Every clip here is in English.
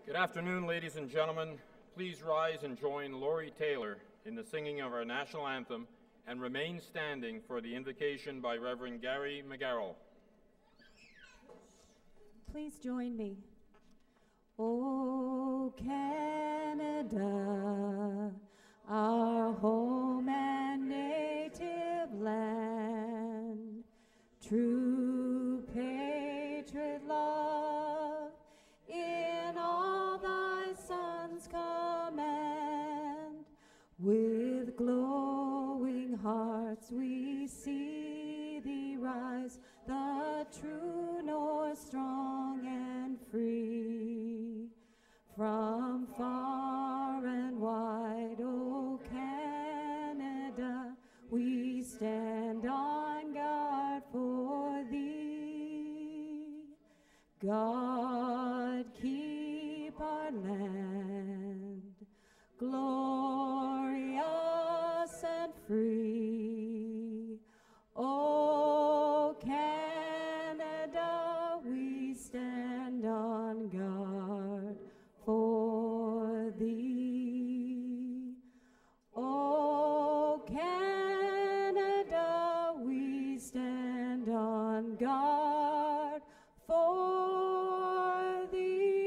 Good afternoon, ladies and gentlemen. Please rise and join Laurie Taylor in the singing of our national anthem and remain standing for the invocation by Reverend Gary McGarrell. Please join me. O Canada, our home and native land, true patriot love in all thy sons command. With glowing hearts we see thee rise, the true north strong and free. From far and wide, O Canada, we stand on guard for thee. God keep our land glorious and free. O Canada, we stand on guard for thee. O Canada, we stand on guard for thee.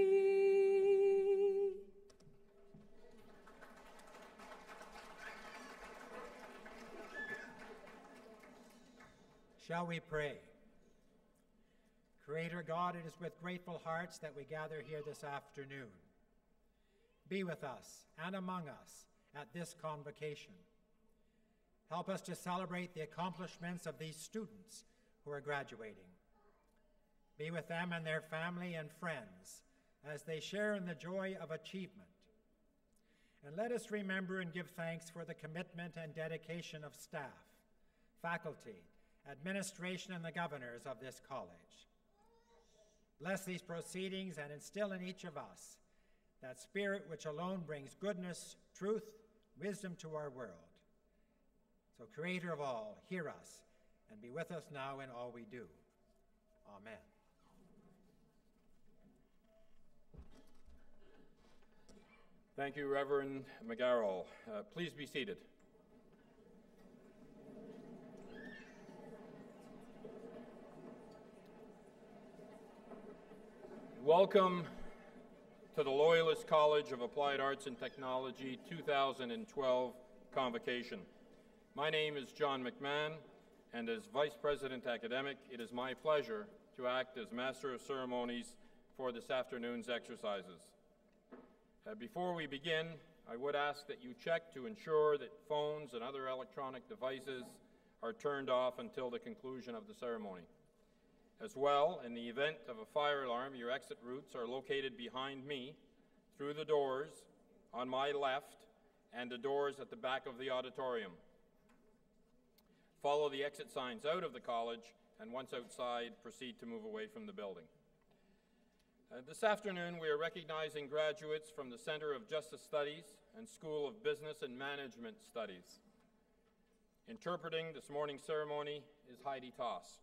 Shall we pray? Creator God, it is with grateful hearts that we gather here this afternoon. Be with us and among us at this convocation. Help us to celebrate the accomplishments of these students who are graduating. Be with them and their family and friends as they share in the joy of achievement. And let us remember and give thanks for the commitment and dedication of staff, faculty, administration, and the governors of this college. Bless these proceedings and instill in each of us that spirit which alone brings goodness, truth, wisdom to our world. So, Creator of all, hear us and be with us now in all we do. Amen. Thank you, Reverend McGarrell. Please be seated. Welcome to the Loyalist College of Applied Arts and Technology 2012 Convocation. My name is John McMahon, and as Vice President Academic, it is my pleasure to act as Master of Ceremonies for this afternoon's exercises. Before we begin, I would ask that you check to ensure that phones and other electronic devices are turned off until the conclusion of the ceremony. As well, in the event of a fire alarm, your exit routes are located behind me, through the doors on my left, and the doors at the back of the auditorium. Follow the exit signs out of the college, and once outside, proceed to move away from the building. This afternoon, we are recognizing graduates from the Center of Justice Studies and School of Business and Management Studies. Interpreting this morning's ceremony is Heidi Toss.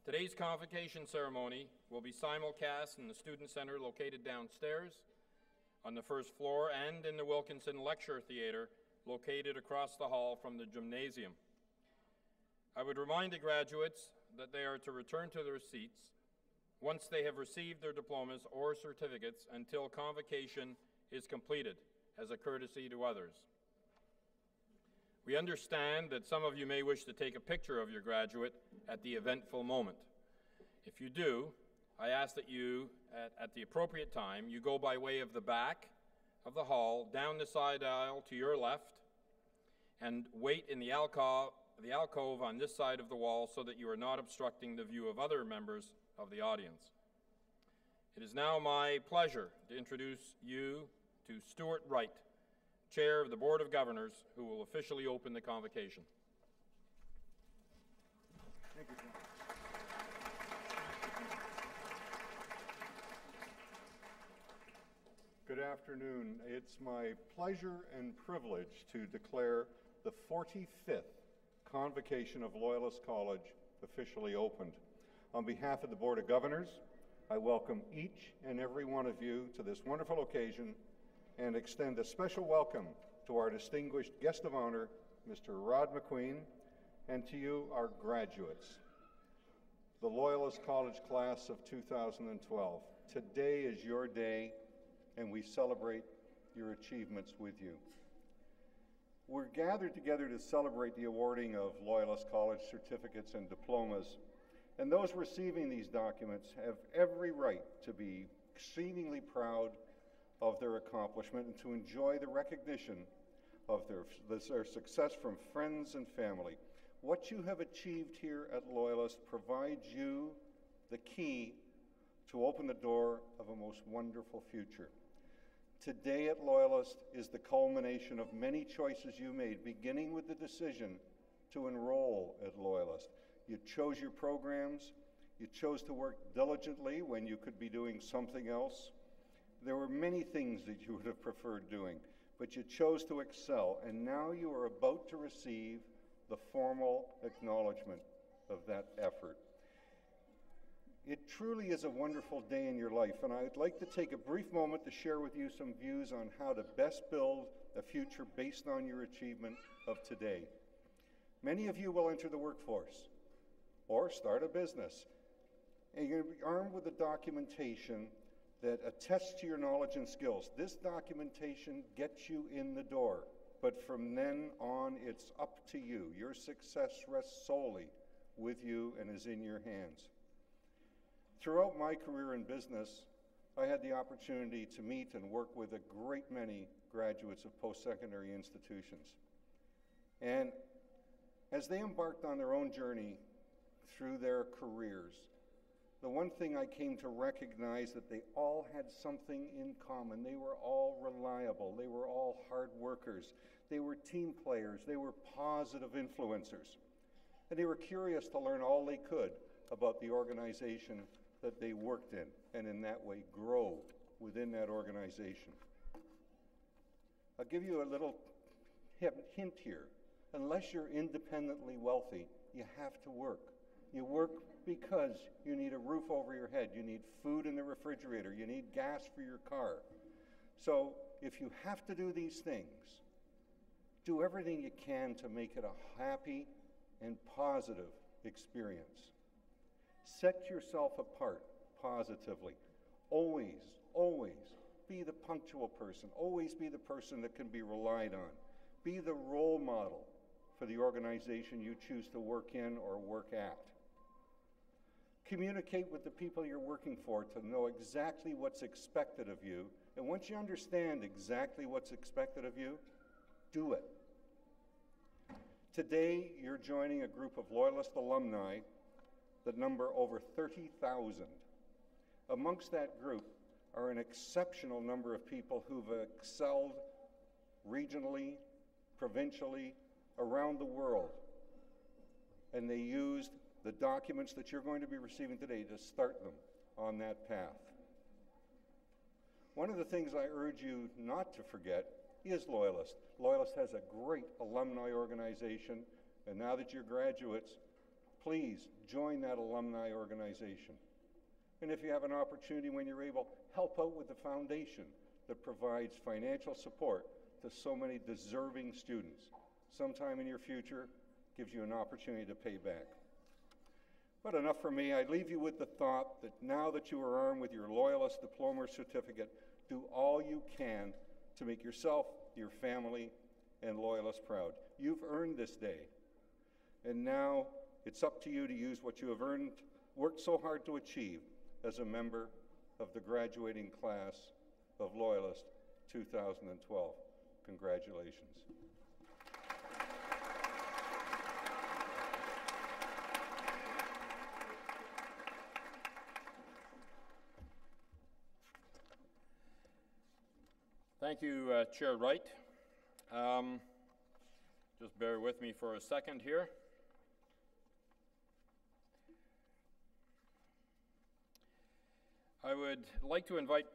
Today's convocation ceremony will be simulcast in the Student Center located downstairs on the first floor and in the Wilkinson Lecture Theater located across the hall from the gymnasium. I would remind the graduates that they are to return to their seats once they have received their diplomas or certificates until convocation is completed as a courtesy to others. We understand that some of you may wish to take a picture of your graduate at the eventful moment. If you do, I ask that you, at the appropriate time, you go by way of the back of the hall, down the side aisle to your left, and wait in the alcove on this side of the wall so that you are not obstructing the view of other members of the audience. It is now my pleasure to introduce you to Stuart Wright, Chair of the Board of Governors, who will officially open the convocation. Thank you, John. Good afternoon. It's my pleasure and privilege to declare the 45th Convocation of Loyalist College officially opened. On behalf of the Board of Governors, I welcome each and every one of you to this wonderful occasion and extend a special welcome to our distinguished guest of honor, Mr. Rod McQueen, and to you, our graduates, the Loyalist College class of 2012. Today is your day, and we celebrate your achievements with you. We're gathered together to celebrate the awarding of Loyalist College certificates and diplomas, and those receiving these documents have every right to be exceedingly proud of their accomplishment and to enjoy the recognition of their success from friends and family. What you have achieved here at Loyalist provides you the key to open the door of a most wonderful future. Today at Loyalist is the culmination of many choices you made, beginning with the decision to enroll at Loyalist. You chose your programs, you chose to work diligently when you could be doing something else. There were many things that you would have preferred doing, but you chose to excel, and now you are about to receive the formal acknowledgement of that effort. It truly is a wonderful day in your life, and I'd like to take a brief moment to share with you some views on how to best build a future based on your achievement of today. Many of you will enter the workforce or start a business, and you're going to be armed with the documentation that attests to your knowledge and skills. This documentation gets you in the door, but from then on, it's up to you. Your success rests solely with you and is in your hands. Throughout my career in business, I had the opportunity to meet and work with a great many graduates of post-secondary institutions. And as they embarked on their own journey through their careers, the one thing I came to recognize that they all had something in common. They were all reliable. They were all hard workers. They were team players. They were positive influencers. And they were curious to learn all they could about the organization that they worked in, and in that way grow within that organization. I'll give you a little hint here. Unless you're independently wealthy, you have to work. You work because you need a roof over your head, you need food in the refrigerator, you need gas for your car. So if you have to do these things, do everything you can to make it a happy and positive experience. Set yourself apart positively. Always, always be the punctual person. Always be the person that can be relied on. Be the role model for the organization you choose to work in or work at. Communicate with the people you're working for to know exactly what's expected of you. And once you understand exactly what's expected of you, do it. Today, you're joining a group of Loyalist alumni that number over 30,000. Amongst that group are an exceptional number of people who've excelled regionally, provincially, around the world. And they used the documents that you're going to be receiving today to start them on that path. One of the things I urge you not to forget is Loyalist. Loyalist has a great alumni organization, and now that you're graduates, please join that alumni organization. And if you have an opportunity when you're able, help out with the foundation that provides financial support to so many deserving students. Sometime in your future, gives you an opportunity to pay back. But enough for me. I leave you with the thought that now that you are armed with your Loyalist Diploma or Certificate, do all you can to make yourself, your family, and Loyalists proud. You've earned this day. And now it's up to you to use what you have earned, worked so hard to achieve as a member of the graduating class of Loyalist 2012. Congratulations. Thank you, Chair Wright. Just bear with me for a second here. I would like to invite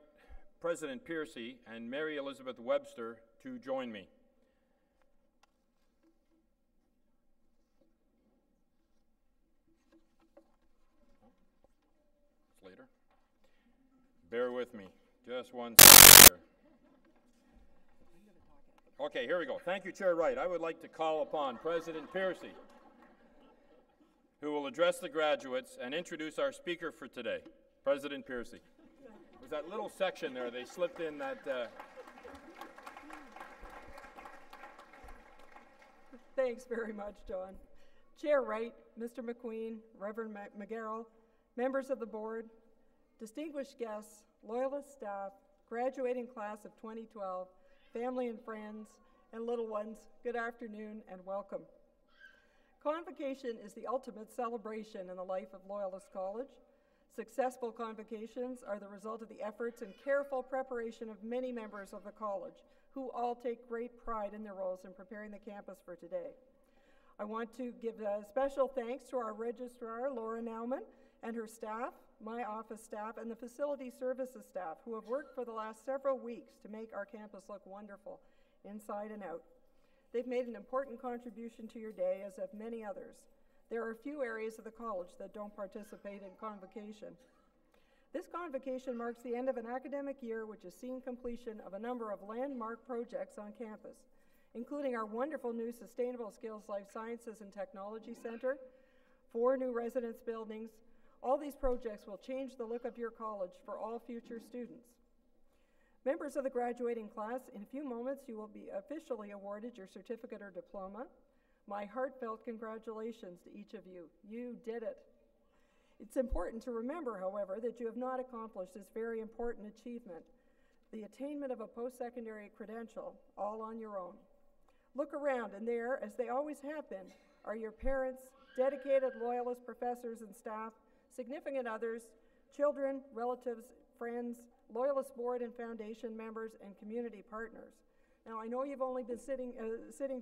President Piercy and Mary Elizabeth Webster to join me. It's later. Bear with me. Just one second here. Okay, here we go. Thank you, Chair Wright. I would like to call upon President Piercy, who will address the graduates and introduce our speaker for today. President Piercy. There's that little section there. They slipped in that... Thanks very much, John. Chair Wright, Mr. McQueen, Reverend McGarrell, members of the board, distinguished guests, Loyalist staff, graduating class of 2012, family and friends, and little ones, good afternoon and welcome. Convocation is the ultimate celebration in the life of Loyalist College. Successful convocations are the result of the efforts and careful preparation of many members of the college, who all take great pride in their roles in preparing the campus for today. I want to give special thanks to our registrar, Laura Nauman, and her staff, my office staff, and the facility services staff, who have worked for the last several weeks to make our campus look wonderful, inside and out. They've made an important contribution to your day, as have many others. There are a few areas of the college that don't participate in convocation. This convocation marks the end of an academic year which has seen completion of a number of landmark projects on campus, including our wonderful new Sustainable Skills Life Sciences and Technology Center, 4 new residence buildings. All these projects will change the look of your college for all future students. Members of the graduating class, in a few moments you will be officially awarded your certificate or diploma. My heartfelt congratulations to each of you. You did it. It's important to remember, however, that you have not accomplished this very important achievement, the attainment of a post-secondary credential, all on your own. Look around, and there, as they always have been, are your parents, dedicated Loyalist professors and staff, significant others, children, relatives, friends, Loyalist board and foundation members, and community partners. Now, I know you've only been sitting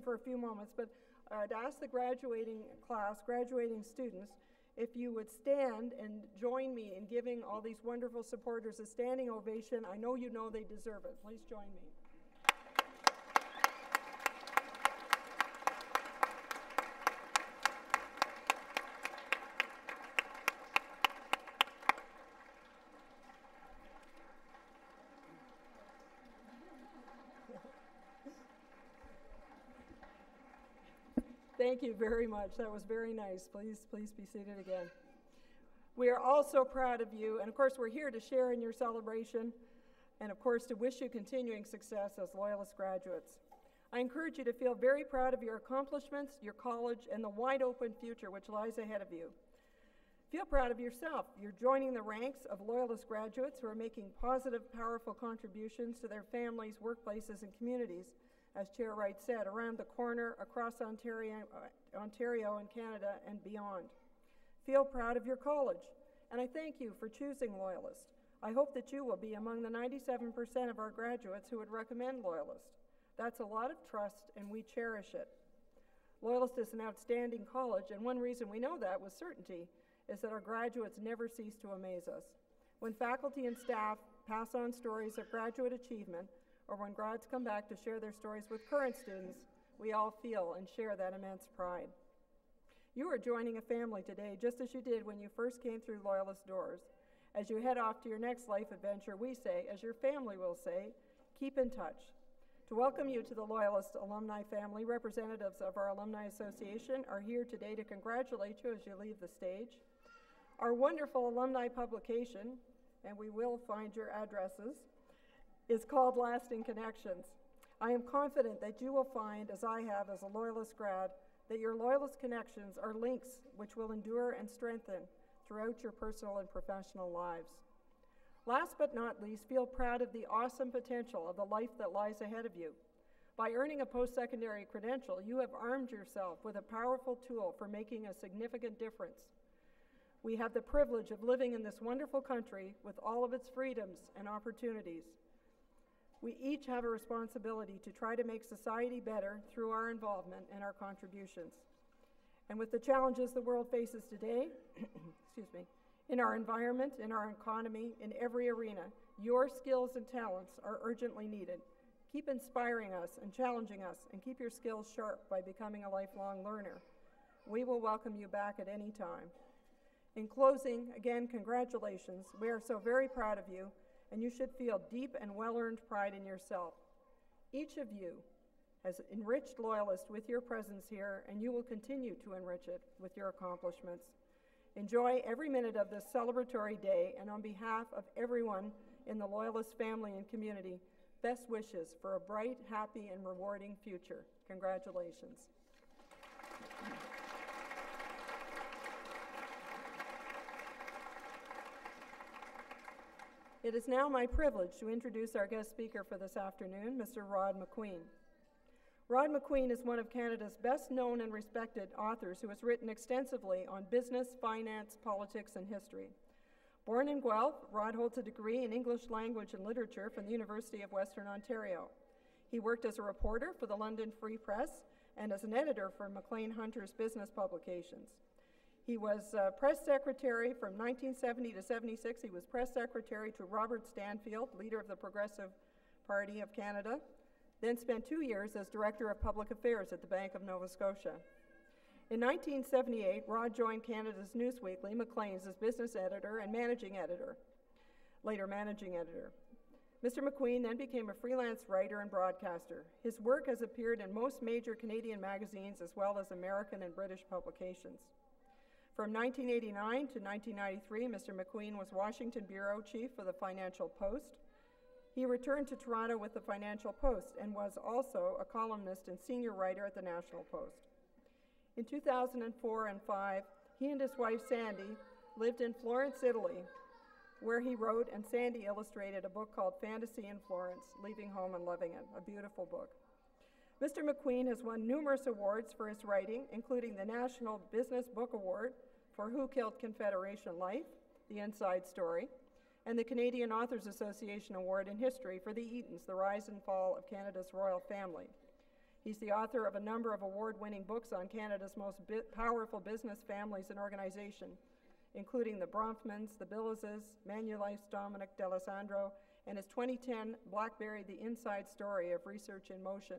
for a few moments, but I'd ask the graduating class, graduating students, if you would stand and join me in giving all these wonderful supporters a standing ovation. I know you know they deserve it. Please join me. Thank you very much. That was very nice. Please be seated again. We are all so proud of you, and of course we're here to share in your celebration, and of course to wish you continuing success as Loyalist graduates. I encourage you to feel very proud of your accomplishments, your college, and the wide open future which lies ahead of you. Feel proud of yourself. You're joining the ranks of Loyalist graduates who are making positive, powerful contributions to their families, workplaces, and communities, as Chair Wright said, around the corner, across Ontario and Canada, and beyond. Feel proud of your college, and I thank you for choosing Loyalist. I hope that you will be among the 97% of our graduates who would recommend Loyalist. That's a lot of trust, and we cherish it. Loyalist is an outstanding college, and one reason we know that with certainty is that our graduates never cease to amaze us. When faculty and staff pass on stories of graduate achievement, or when grads come back to share their stories with current students, we all feel and share that immense pride. You are joining a family today, just as you did when you first came through Loyalist doors. As you head off to your next life adventure, we say, as your family will say, keep in touch. To welcome you to the Loyalist alumni family, representatives of our Alumni Association are here today to congratulate you as you leave the stage. Our wonderful alumni publication, and we will find your addresses, is called Lasting Connections. I am confident that you will find, as I have as a Loyalist grad, that your Loyalist connections are links which will endure and strengthen throughout your personal and professional lives. Last but not least, feel proud of the awesome potential of the life that lies ahead of you. By earning a post-secondary credential, you have armed yourself with a powerful tool for making a significant difference. We have the privilege of living in this wonderful country with all of its freedoms and opportunities. We each have a responsibility to try to make society better through our involvement and our contributions. And with the challenges the world faces today, excuse me, in our environment, in our economy, in every arena, your skills and talents are urgently needed. Keep inspiring us and challenging us, and keep your skills sharp by becoming a lifelong learner. We will welcome you back at any time. In closing, again, congratulations. We are so very proud of you, and you should feel deep and well-earned pride in yourself. Each of you has enriched Loyalist with your presence here, and you will continue to enrich it with your accomplishments. Enjoy every minute of this celebratory day, and on behalf of everyone in the Loyalist family and community, best wishes for a bright, happy, and rewarding future. Congratulations. It is now my privilege to introduce our guest speaker for this afternoon, Mr. Rod McQueen. Rod McQueen is one of Canada's best-known and respected authors who has written extensively on business, finance, politics, and history. Born in Guelph, Rod holds a degree in English language and literature from the University of Western Ontario. He worked as a reporter for the London Free Press and as an editor for Maclean Hunter's business publications. He was press secretary from 1970 to 76. He was press secretary to Robert Stanfield, leader of the Progressive Party of Canada, then spent 2 years as Director of Public Affairs at the Bank of Nova Scotia. In 1978, Rod joined Canada's Newsweekly, Maclean's, as business editor and managing editor, later managing editor. Mr. McQueen then became a freelance writer and broadcaster. His work has appeared in most major Canadian magazines as well as American and British publications. From 1989 to 1993, Mr. McQueen was Washington Bureau Chief for the Financial Post. He returned to Toronto with the Financial Post and was also a columnist and senior writer at the National Post. In 2004 and 2005, he and his wife Sandy lived in Florence, Italy, where he wrote and Sandy illustrated a book called Fantasy in Florence, Leaving Home and Loving It, a beautiful book. Mr. McQueen has won numerous awards for his writing, including the National Business Book Award for Who Killed Confederation Life, The Inside Story, and the Canadian Authors Association Award in History for The Eatons, The Rise and Fall of Canada's Royal Family. He's the author of a number of award-winning books on Canada's most powerful business families and organization, including the Bronfmans, the Billizes, Manulife's Dominic D'Alessandro, and his 2010 Blackberry, The Inside Story of Research in Motion.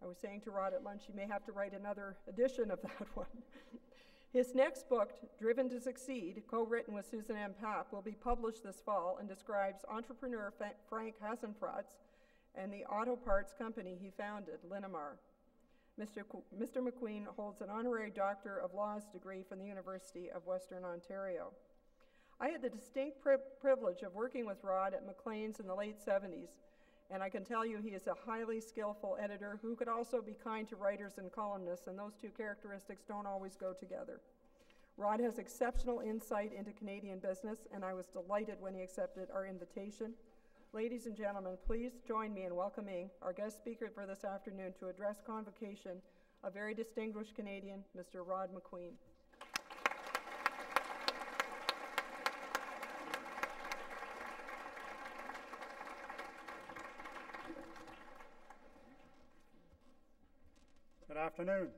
I was saying to Rod at lunch, he may have to write another edition of that one. His next book, Driven to Succeed, co-written with Susan M. Papp, will be published this fall and describes entrepreneur Frank Hasenfratz and the auto parts company he founded, Linamar. Mr. McQueen holds an honorary Doctor of Laws degree from the University of Western Ontario. I had the distinct privilege of working with Rod at Maclean's in the late 70s, and I can tell you he is a highly skillful editor who could also be kind to writers and columnists, and those two characteristics don't always go together. Rod has exceptional insight into Canadian business, and I was delighted when he accepted our invitation. Ladies and gentlemen, please join me in welcoming our guest speaker for this afternoon to address Convocation, a very distinguished Canadian, Mr. Rod McQueen. Good afternoon.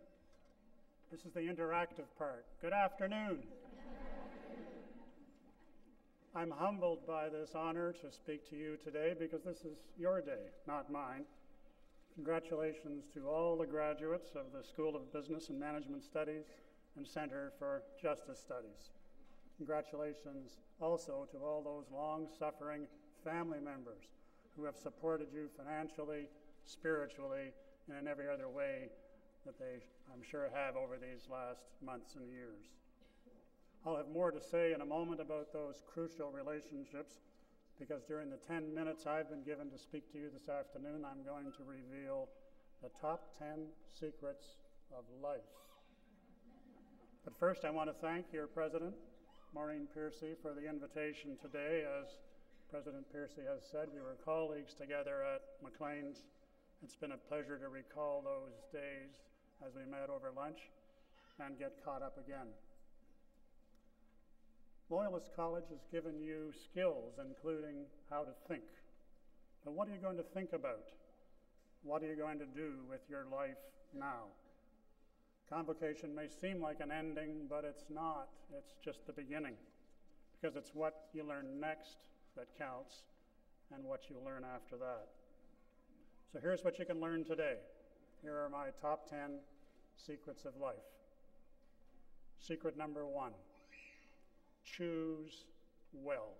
This is the interactive part. Good afternoon. I'm humbled by this honor to speak to you today because this is your day, not mine. Congratulations to all the graduates of the School of Business and Management Studies and Center for Justice Studies. Congratulations also to all those long-suffering family members who have supported you financially, spiritually, and in every other way that they, I'm sure, have over these last months and years. I'll have more to say in a moment about those crucial relationships because during the 10 minutes I've been given to speak to you this afternoon, I'm going to reveal the top 10 secrets of life. But first, I want to thank your president, Maureen Piercy, for the invitation today. As President Piercy has said, we were colleagues together at Maclean's. It's been a pleasure to recall those days as we met over lunch and get caught up again. Loyalist College has given you skills, including how to think. But what are you going to think about? What are you going to do with your life now? Convocation may seem like an ending, but it's not. It's just the beginning, because it's what you learn next that counts and what you learn after that. So here's what you can learn today. Here are my top 10 secrets of life. Secret number 1. Choose well.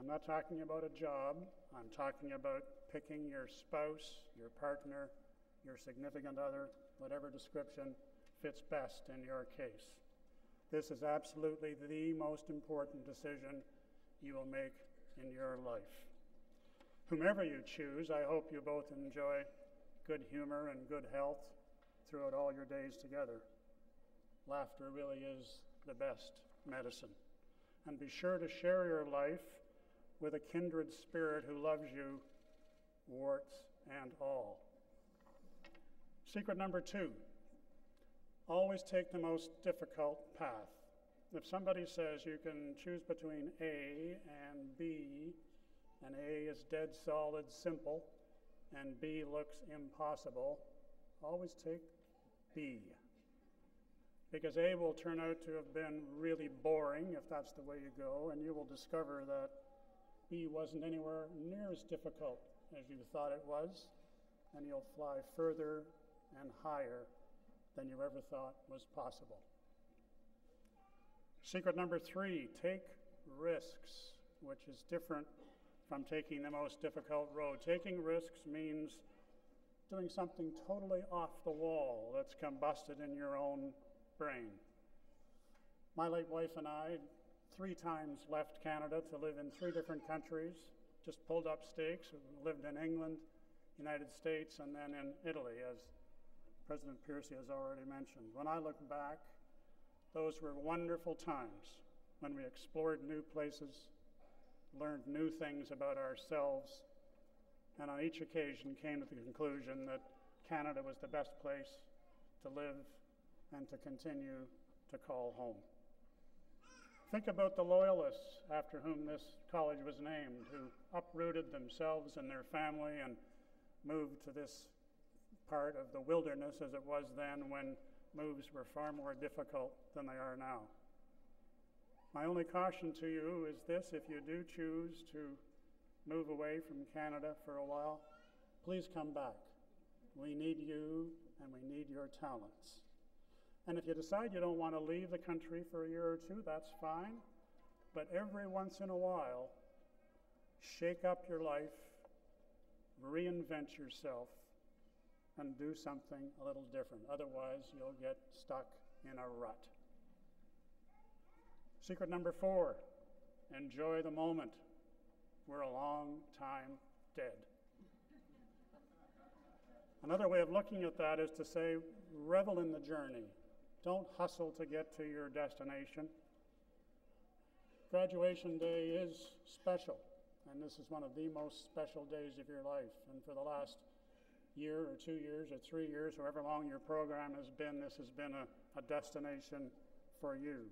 I'm not talking about a job. I'm talking about picking your spouse, your partner, your significant other, whatever description fits best in your case. This is absolutely the most important decision you will make in your life. Whomever you choose, I hope you both enjoy good humor and good health throughout all your days together. Laughter really is the best medicine. And be sure to share your life with a kindred spirit who loves you, warts and all. Secret number 2, always take the most difficult path. If somebody says you can choose between A and B, and A is dead solid simple, and B looks impossible, always take B. Because A will turn out to have been really boring if that's the way you go, and you will discover that B wasn't anywhere near as difficult as you thought it was, and you'll fly further and higher than you ever thought was possible. Secret number 3, take risks, which is different from taking the most difficult road. Taking risks means doing something totally off the wall that's combusted in your own brain. My late wife and I 3 times left Canada to live in 3 different countries, just pulled up stakes. We lived in England, United States, and then in Italy, as President Piercy has already mentioned. When I look back, those were wonderful times when we explored new places, learned new things about ourselves, and on each occasion came to the conclusion that Canada was the best place to live and to continue to call home. Think about the Loyalists after whom this college was named, who uprooted themselves and their family and moved to this part of the wilderness as it was then, when moves were far more difficult than they are now. My only caution to you is this: if you do choose to move away from Canada for a while, please come back. We need you and we need your talents. And if you decide you don't want to leave the country for a year or 2, that's fine. But every once in a while, shake up your life, reinvent yourself, and do something a little different. Otherwise, you'll get stuck in a rut. Secret number 4, enjoy the moment. We're a long time dead. Another way of looking at that is to say, revel in the journey. Don't hustle to get to your destination. Graduation day is special, and this is one of the most special days of your life. And for the last year or 2 years or 3 years, however long your program has been, this has been a destination for you.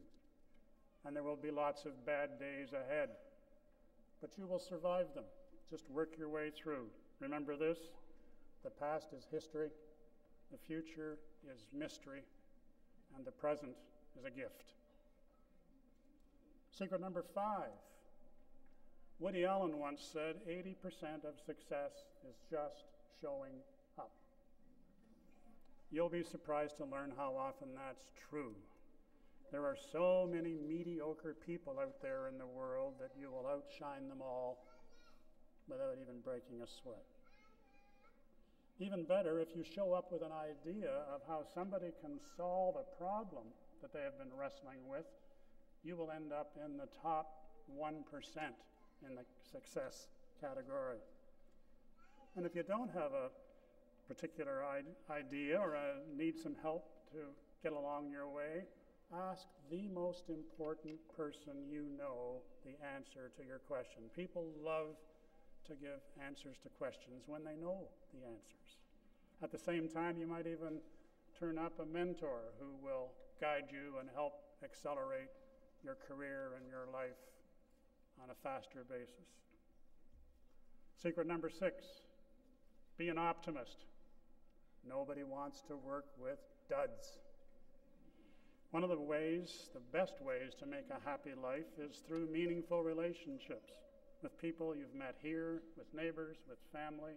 And there will be lots of bad days ahead, but you will survive them. Just work your way through. Remember this: the past is history, the future is mystery, and the present is a gift. Secret number 5. Woody Allen once said, 80% of success is just showing up. You'll be surprised to learn how often that's true. There are so many mediocre people out there in the world that you will outshine them all without even breaking a sweat. Even better, if you show up with an idea of how somebody can solve a problem that they have been wrestling with, you will end up in the top 1% in the success category. And if you don't have a particular idea or need some help to get along your way, ask the most important person you know the answer to your question. People love to give answers to questions when they know the answers. At the same time, you might even turn up a mentor who will guide you and help accelerate your career and your life on a faster basis. Secret number 6, be an optimist. Nobody wants to work with duds. One of the best ways to make a happy life is through meaningful relationships with people you've met here, with neighbors, with family.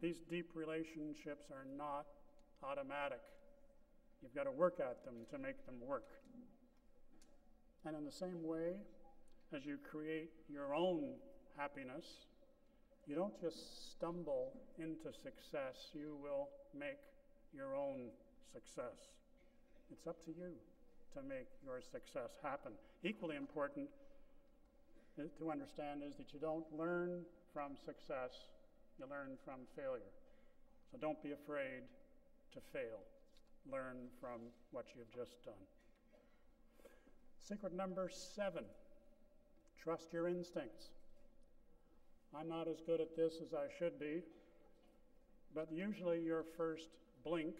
These deep relationships are not automatic. You've got to work at them to make them work. And in the same way, as you create your own happiness, you don't just stumble into success, you will make your own success. It's up to you to make your success happen. Equally important to understand is that you don't learn from success, you learn from failure. So don't be afraid to fail. Learn from what you've just done. Secret number 7, trust your instincts. I'm not as good at this as I should be, but usually your first blink,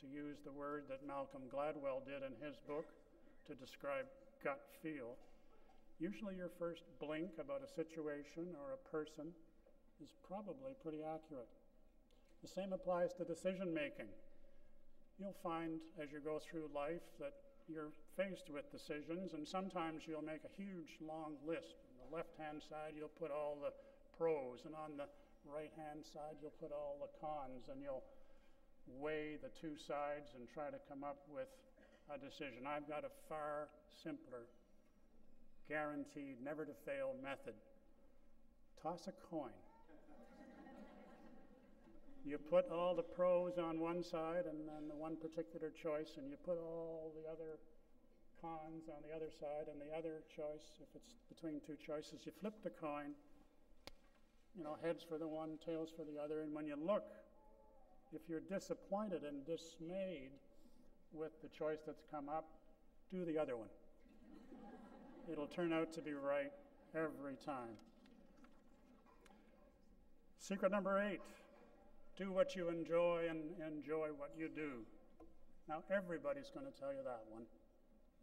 to use the word that Malcolm Gladwell did in his book to describe gut feel, usually your first blink about a situation or a person is probably pretty accurate. The same applies to decision making. You'll find as you go through life that you're faced with decisions, and sometimes you'll make a huge long list. On the left-hand side, you'll put all the pros, and on the right-hand side, you'll put all the cons, and you'll weigh the two sides and try to come up with a decision. I've got a far simpler, guaranteed, never-to-fail method. Toss a coin. You put all the pros on one side and then the one particular choice, and you put all the other cons on the other side and the other choice. If it's between two choices, you flip the coin, heads for the one, tails for the other, and when you look, if you're disappointed and dismayed with the choice that's come up, do the other one. It'll turn out to be right every time. Secret number 8. Do what you enjoy and enjoy what you do. Now, everybody's going to tell you that one.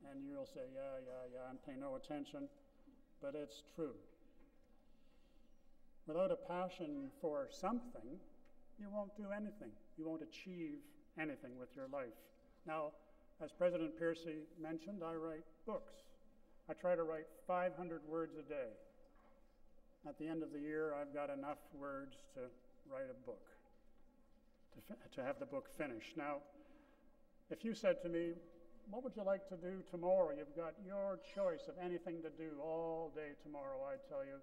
And you'll say, yeah, and pay no attention. But it's true. Without a passion for something, you won't do anything. You won't achieve anything with your life. Now, as President Piercy mentioned, I write books. I try to write 500 words a day. At the end of the year, I've got enough words to write a book, to have the book finished. Now, if you said to me, what would you like to do tomorrow? You've got your choice of anything to do all day tomorrow. I'd tell you,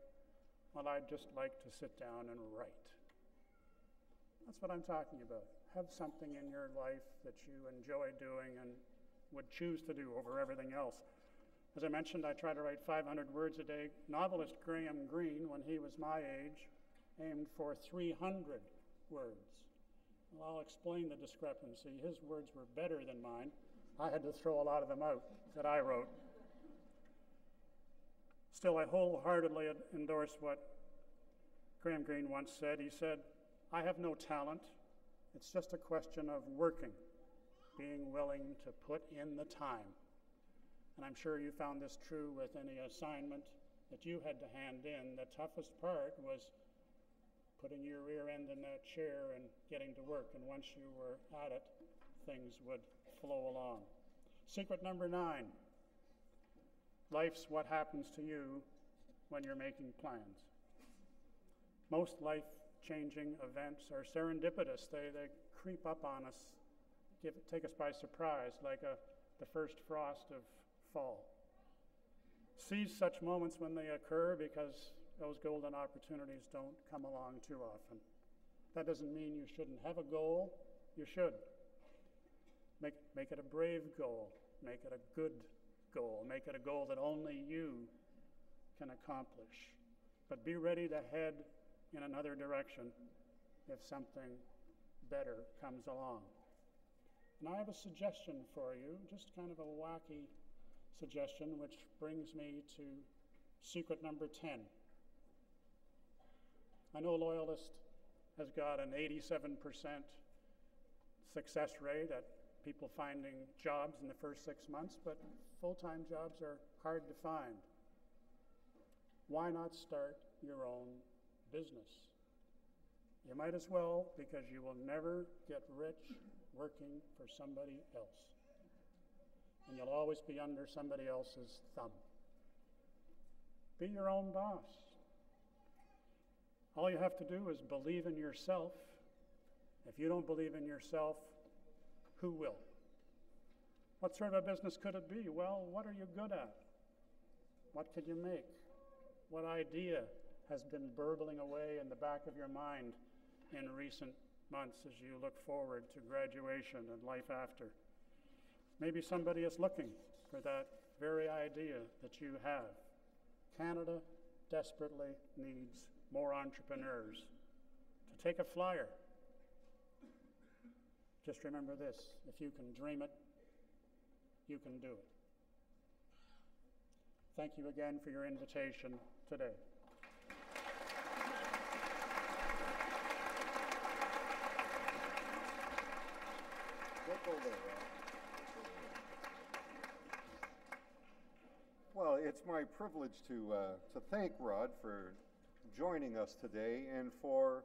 well, I'd just like to sit down and write. That's what I'm talking about. Have something in your life that you enjoy doing and would choose to do over everything else. As I mentioned, I try to write 500 words a day. Novelist Graham Greene, when he was my age, aimed for 300 words. Well, I'll explain the discrepancy. His words were better than mine. I had to throw a lot of them out that I wrote. Still, I wholeheartedly endorse what Graham Greene once said. He said, I have no talent. It's just a question of working, being willing to put in the time. And I'm sure you found this true with any assignment that you had to hand in. The toughest part was putting your rear end in that chair and getting to work. And once you were at it, things would flow along. Secret number 9. Life's what happens to you when you're making plans. Most life-changing events are serendipitous. They creep up on us, take us by surprise, like the first frost of fall. Seize such moments when they occur, because those golden opportunities don't come along too often. That doesn't mean you shouldn't have a goal. You should. Make it a brave goal. Make it a good goal. Make it a goal that only you can accomplish. But be ready to head in another direction if something better comes along. And I have a suggestion for you, just kind of a wacky suggestion, which brings me to secret number 10. I know Loyalist has got an 87% success rate at people finding jobs in the first 6 months, but full-time jobs are hard to find. Why not start your own business? You might as well, because you will never get rich working for somebody else. And you'll always be under somebody else's thumb. Be your own boss. All you have to do is believe in yourself. If you don't believe in yourself, who will? What sort of a business could it be? Well, what are you good at? What could you make? What idea has been burbling away in the back of your mind in recent months as you look forward to graduation and life after? Maybe somebody is looking for that very idea that you have. Canada desperately needs more entrepreneurs to take a flyer. Just remember this: if you can dream it, you can do it. Thank you again for your invitation today. Well, it's my privilege to thank Rod for joining us today and for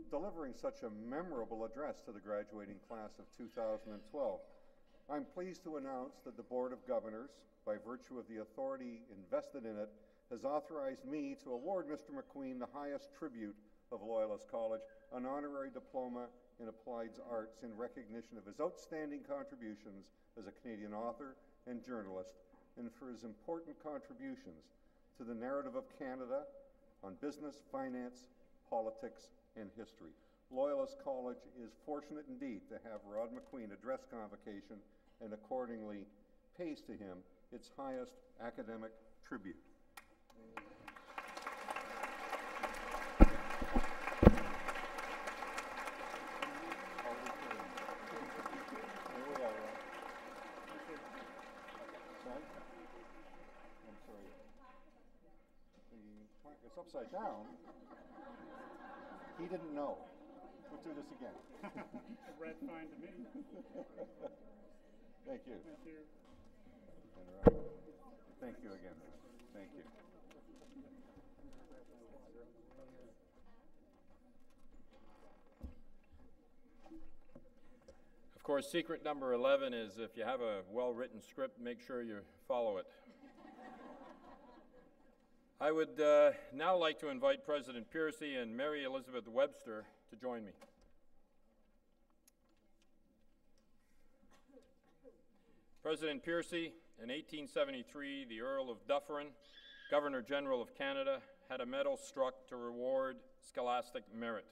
delivering such a memorable address to the graduating class of 2012. I'm pleased to announce that the Board of Governors, by virtue of the authority invested in it, has authorized me to award Mr. McQueen the highest tribute of Loyalist College, an honorary diploma in applied arts in recognition of his outstanding contributions as a Canadian author and journalist, and for his important contributions to the narrative of Canada on business, finance, politics, and history. Loyalist College is fortunate indeed to have Rod McQueen address Convocation and accordingly pays to him its highest academic tribute. It's upside down. He didn't know. Let's do this again. Red fine to me. Thank you. Thank you. And thank you again. Thank you. Of course, secret number 11 is if you have a well-written script, make sure you follow it. I would now like to invite President Piercy and Mary Elizabeth Webster to join me. President Piercy, in 1873, the Earl of Dufferin, Governor General of Canada, had a medal struck to reward scholastic merit.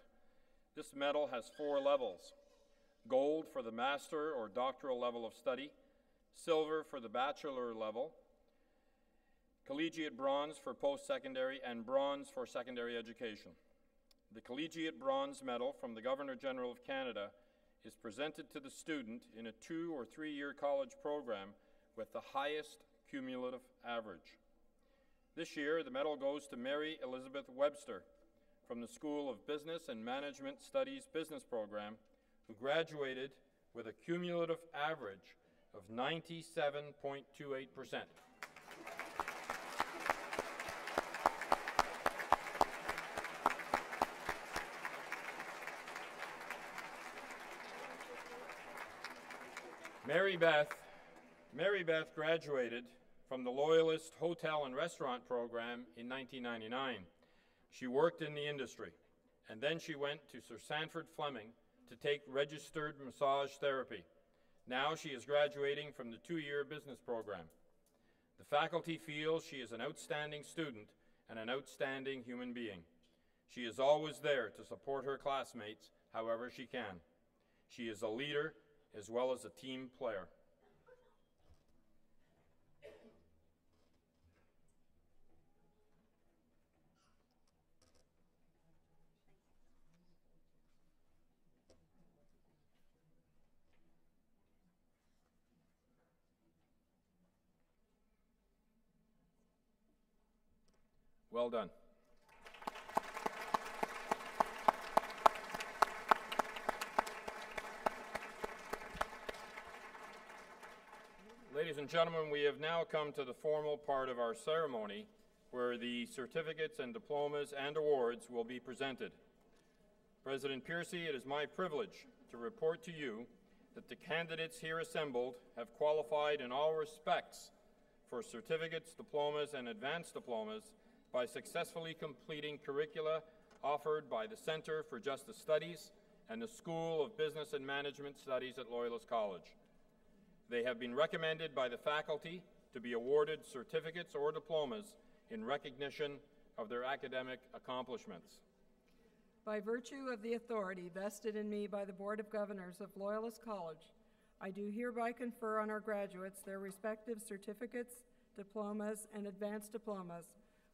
This medal has 4 levels: gold for the master or doctoral level of study, silver for the bachelor level, collegiate bronze for post-secondary, and bronze for secondary education. The collegiate bronze medal from the Governor-General of Canada is presented to the student in a 2- or 3-year college program with the highest cumulative average. This year, the medal goes to Mary Elizabeth Webster from the School of Business and Management Studies Business Program, who graduated with a cumulative average of 97.28%. Mary Beth graduated from the Loyalist Hotel and Restaurant Program in 1999. She worked in the industry, and then she went to Sir Sanford Fleming to take registered massage therapy. Now she is graduating from the 2-year business program. The faculty feels she is an outstanding student and an outstanding human being. She is always there to support her classmates however she can. She is a leader as well as a team player. Well done. Ladies and gentlemen, we have now come to the formal part of our ceremony where the certificates and diplomas and awards will be presented. President Piercy, it is my privilege to report to you that the candidates here assembled have qualified in all respects for certificates, diplomas, and advanced diplomas by successfully completing curricula offered by the Center for Justice Studies and the School of Business and Management Studies at Loyalist College. They have been recommended by the faculty to be awarded certificates or diplomas in recognition of their academic accomplishments. By virtue of the authority vested in me by the Board of Governors of Loyalist College, I do hereby confer on our graduates their respective certificates, diplomas, and advanced diplomas,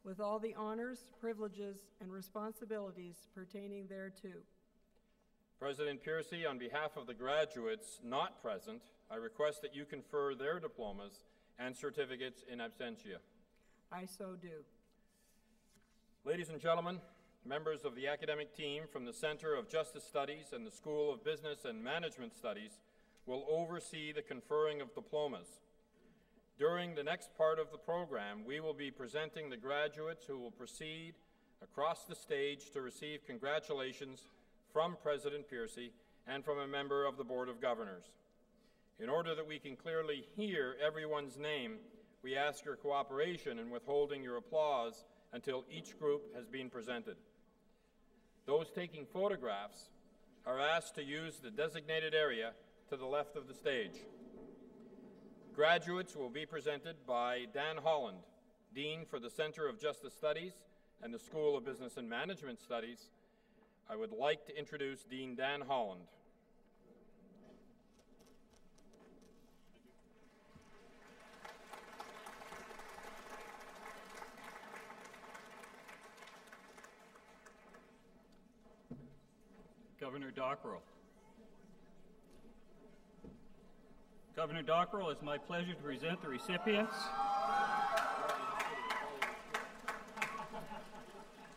with all the honors, privileges, and responsibilities pertaining thereto. President Piercy, on behalf of the graduates not present, I request that you confer their diplomas and certificates in absentia. I so do. Ladies and gentlemen, members of the academic team from the Center of Justice Studies and the School of Business and Management Studies will oversee the conferring of diplomas. During the next part of the program, we will be presenting the graduates who will proceed across the stage to receive congratulations from President Piercy and from a member of the Board of Governors. In order that we can clearly hear everyone's name, we ask your cooperation in withholding your applause until each group has been presented. Those taking photographs are asked to use the designated area to the left of the stage. Graduates will be presented by Dan Holland, Dean for the Center of Justice Studies and the School of Business and Management Studies. I would like to introduce Dean Dan Holland. Governor Dockrell. Governor Dockrell, it's my pleasure to present the recipients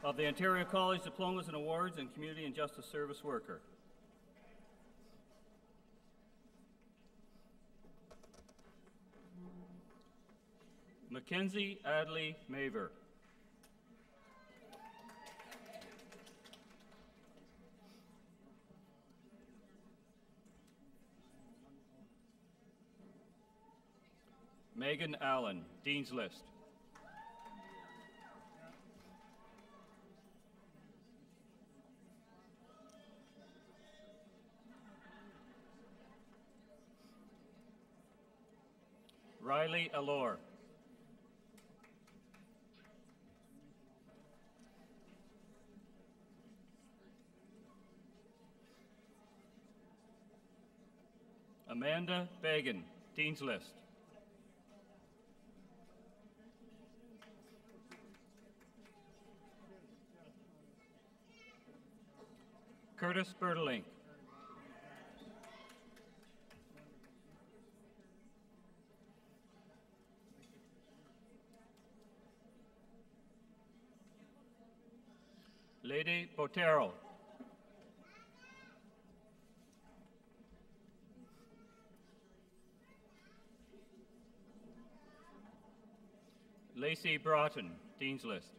of the Ontario College Diplomas and Awards in Community and Justice Service Worker. Mackenzie Adley Maver. Megan Allen, Dean's List. Riley Allure. Amanda Bagan, Dean's List. Curtis Bertelink. Lady Botero. Lacey Broughton, Dean's List.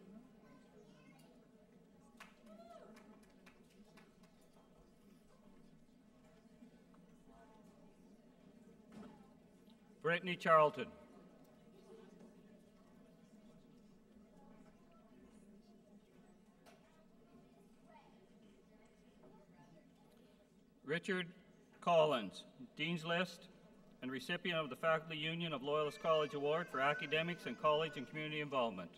Brittany Charlton. Richard Collins, Dean's List and recipient of the Faculty Union of Loyalist College Award for Academics and College and Community Involvement.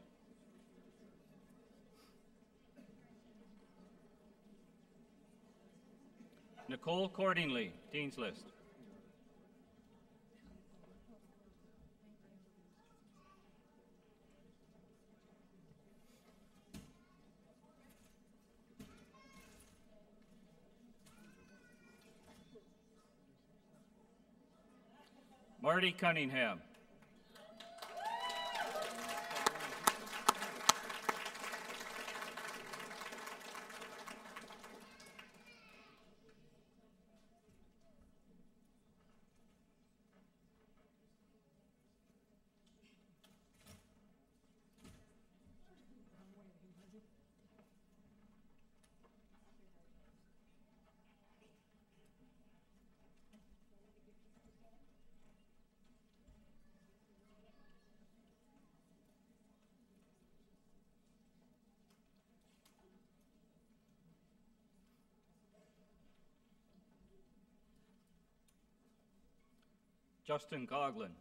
Nicole Cordingley, Dean's List. Marty Cunningham. Justin Goglin.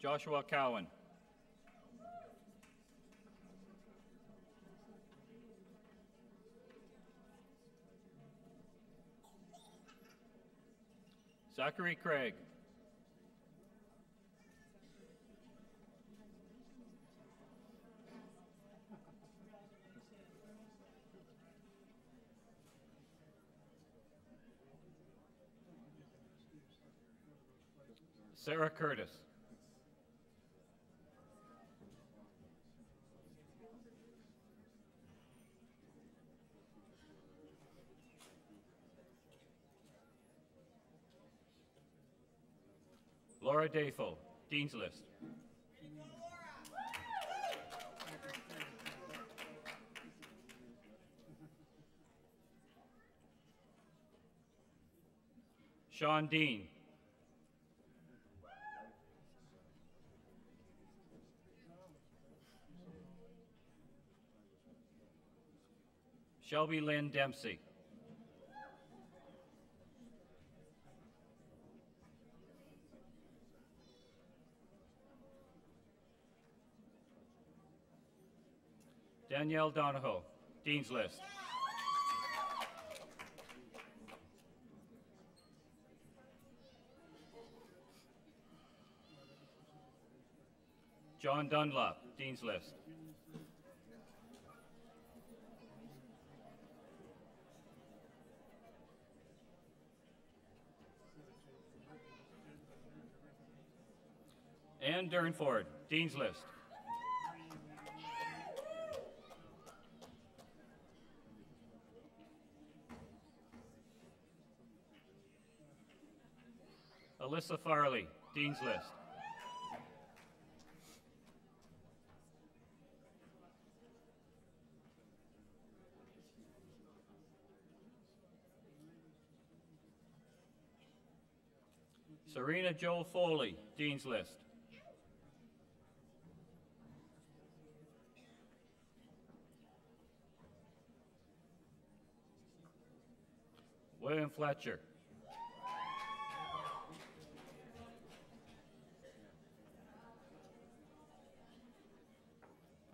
Joshua Cowan. Zachary Craig. Sarah Curtis. Laura Dafo, Dean's List. Sean Dean. Shelby Lynn Dempsey. Danielle Donahoe, Dean's List. John Dunlop, Dean's List. Ann Durnford, Dean's List. Alyssa Farley, Dean's List. Serena Jo Foley, Dean's List. William Fletcher.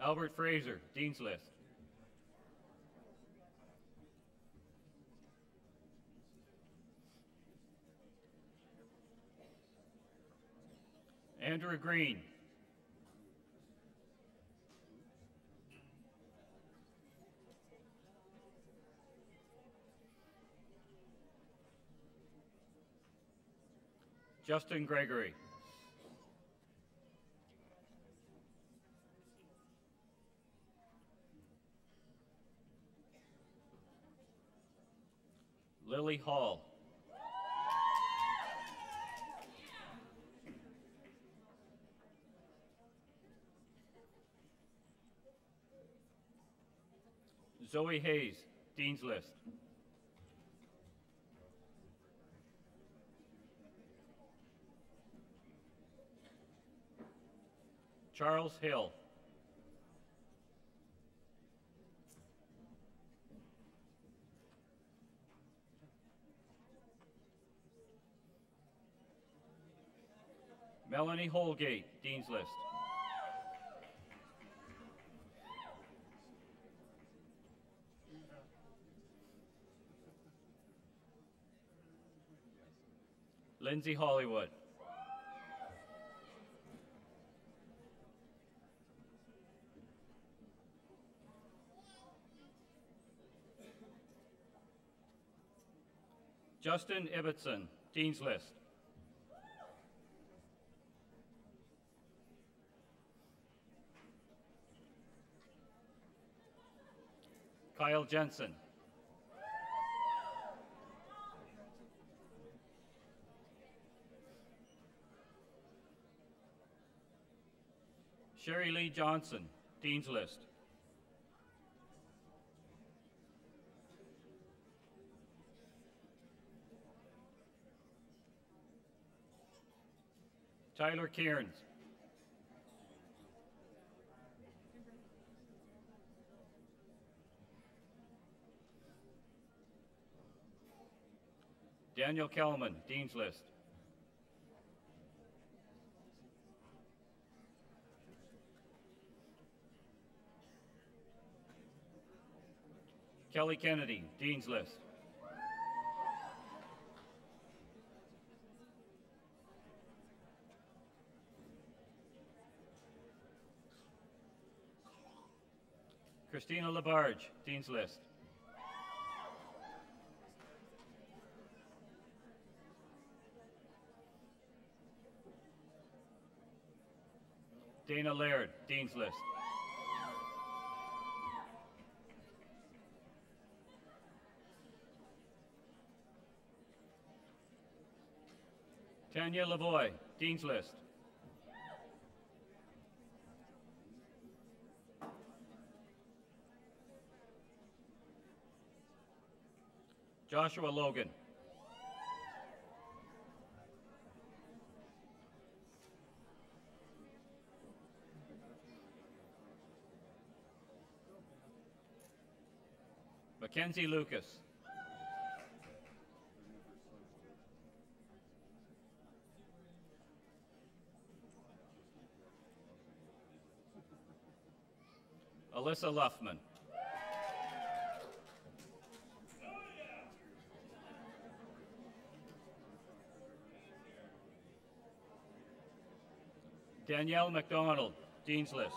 Albert Fraser, Dean's List. Andrew Green. Justin Gregory. Lily Hall. Zoe Hayes, Dean's List. Charles Hill. Melanie Holgate, Dean's List. Lindsay Hollywood. Justin Ibbotson, Dean's List. Kyle Jensen. Sherry Lee Johnson, Dean's List. Tyler Cairns. Daniel Kellman, Dean's List. Kelly Kennedy, Dean's List. Christina Labarge, Dean's List. Dana Laird, Dean's List. Tanya Lavoie, Dean's List. Joshua Logan. Mackenzie Lucas. Alyssa Luffman. Danielle McDonald, Dean's List.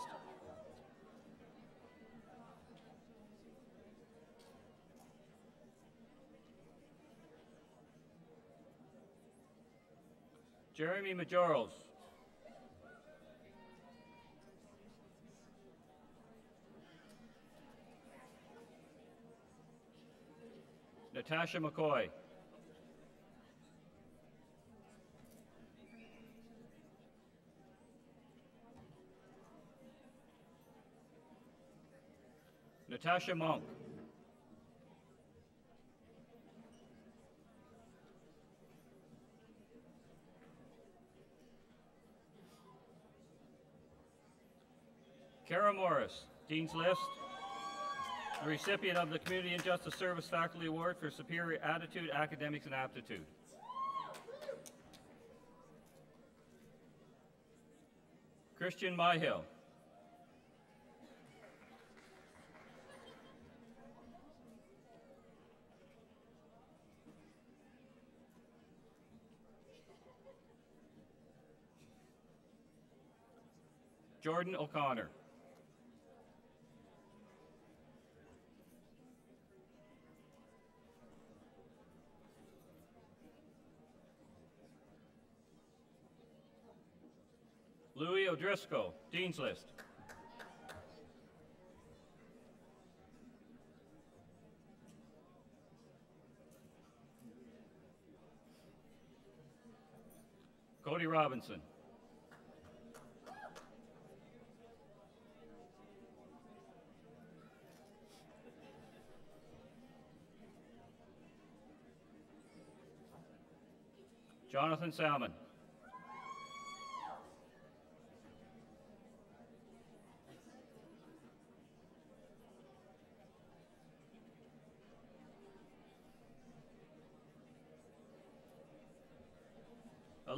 Jeremy Majoros. Natasha McCoy. Natasha Monk. Kara Morris, Dean's List, the recipient of the Community and Justice Service Faculty Award for Superior Attitude, Academics, and Aptitude. Christian Myhill. Jordan O'Connor. Louis O'Driscoll, Dean's List. Cody Robinson. Jonathan Salmon.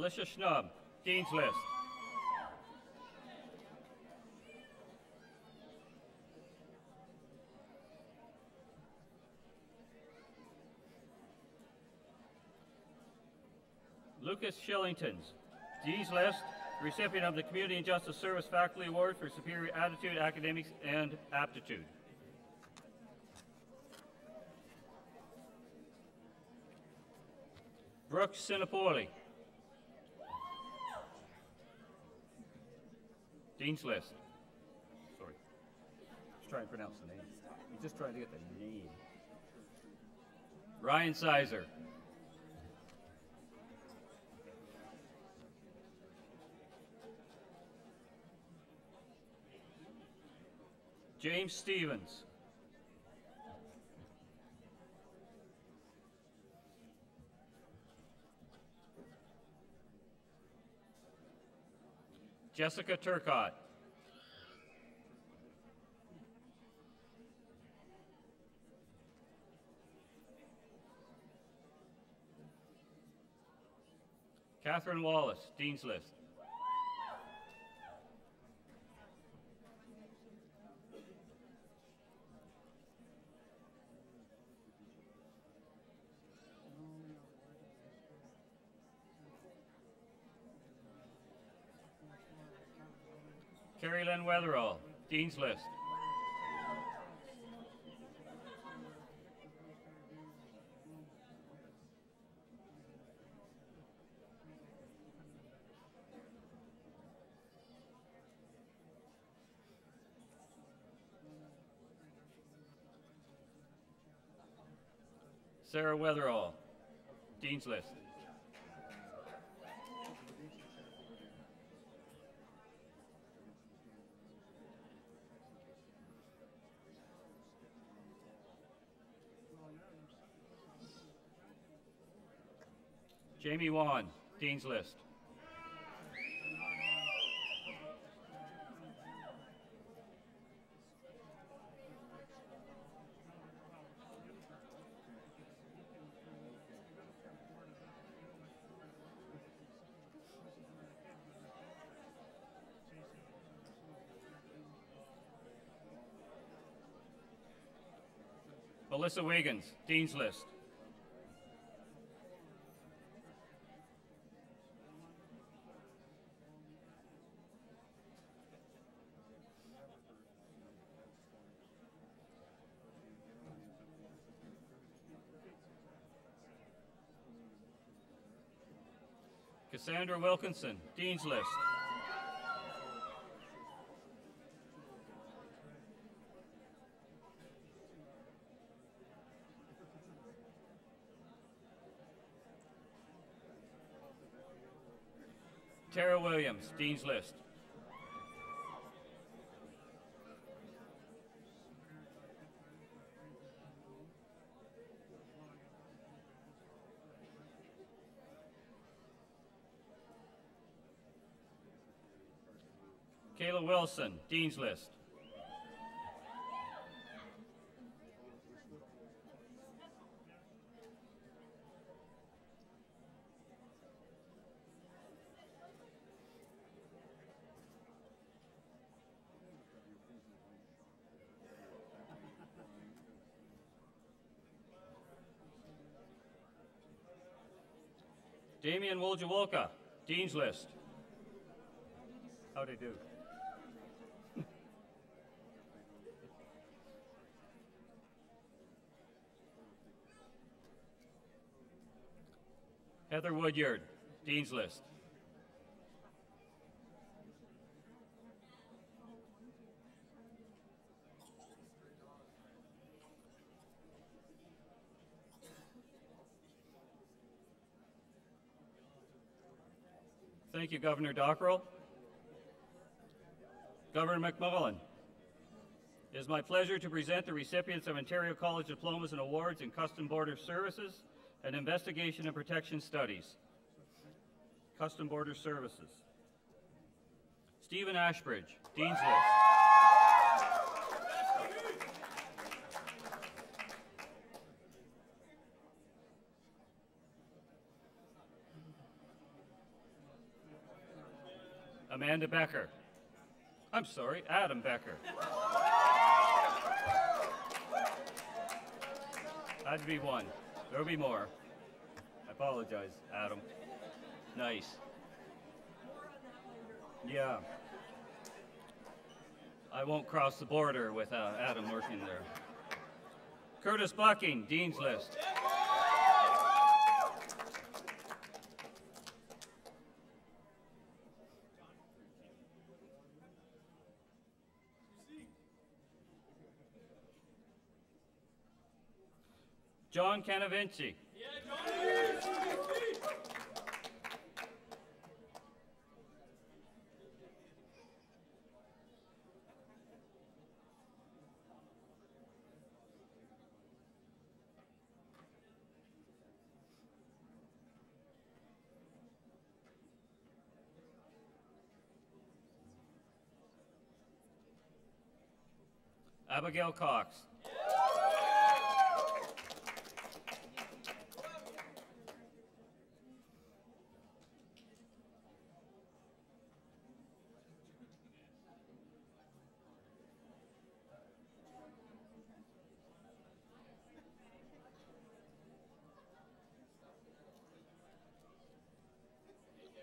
Alicia Schnub, Dean's List. Lucas Shillingtons, Dean's List, recipient of the Community and Justice Service Faculty Award for Superior Attitude, Academics, and Aptitude. Brooks Sinapoli, Dean's List. Sorry. Just trying to pronounce the name. I'm just trying to get the name. Ryan Sizer. James Stevens. Jessica Turcott. Catherine Wallace, Dean's List. Carrie Lynn Weatherall, Dean's List. Sarah Weatherall, Dean's List. Jamie Wan, Dean's List. Melissa Wiggins, Dean's List. Cassandra Wilkinson, Dean's List. Tara Williams, Dean's List. Kayla Wilson, Dean's List. Damian Woljawolka, Dean's List. How'd I do? Heather Woodyard, Dean's List. Thank you, Governor Dockrell. Governor McMullen, it is my pleasure to present the recipients of Ontario College Diplomas and Awards in Custom Border Services and Investigation and Protection Studies. Custom Border Services. Stephen Ashbridge, Dean's List. Amanda Becker. I'm sorry, Adam Becker. Had to be one. There'll be more. I apologize, Adam. Nice. Yeah. I won't cross the border with Adam working there. Curtis Bucking, Dean's List. John Canavinci. Abigail Cox.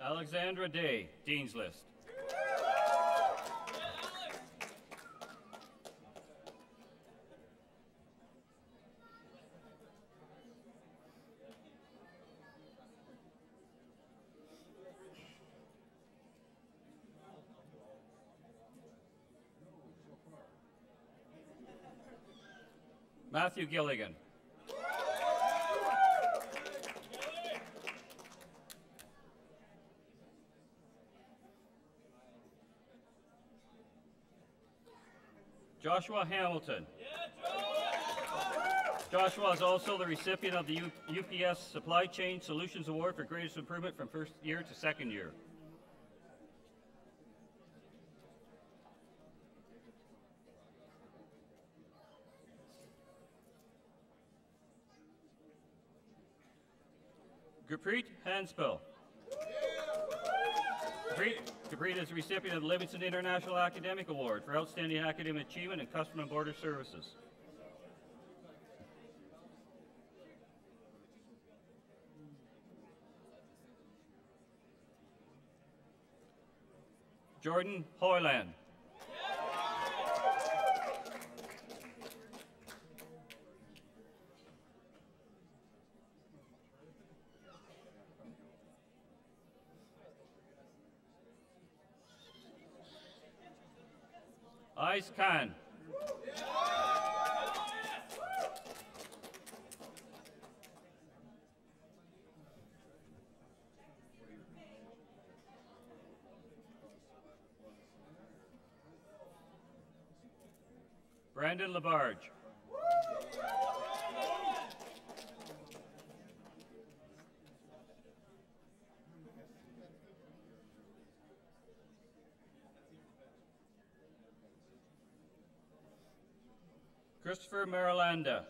Alexandra Day, Dean's List. Matthew Gilligan. Joshua Hamilton. Joshua is also the recipient of the UPS Supply Chain Solutions Award for Greatest Improvement from first year to second year. Gurpreet Hanspel. Gurpreet is the recipient of the Livingston International Academic Award for Outstanding Academic Achievement in Customs and Border Services. Jordan Hoyland. Ais Khan. Brandon Labarge. Christopher Marilanda,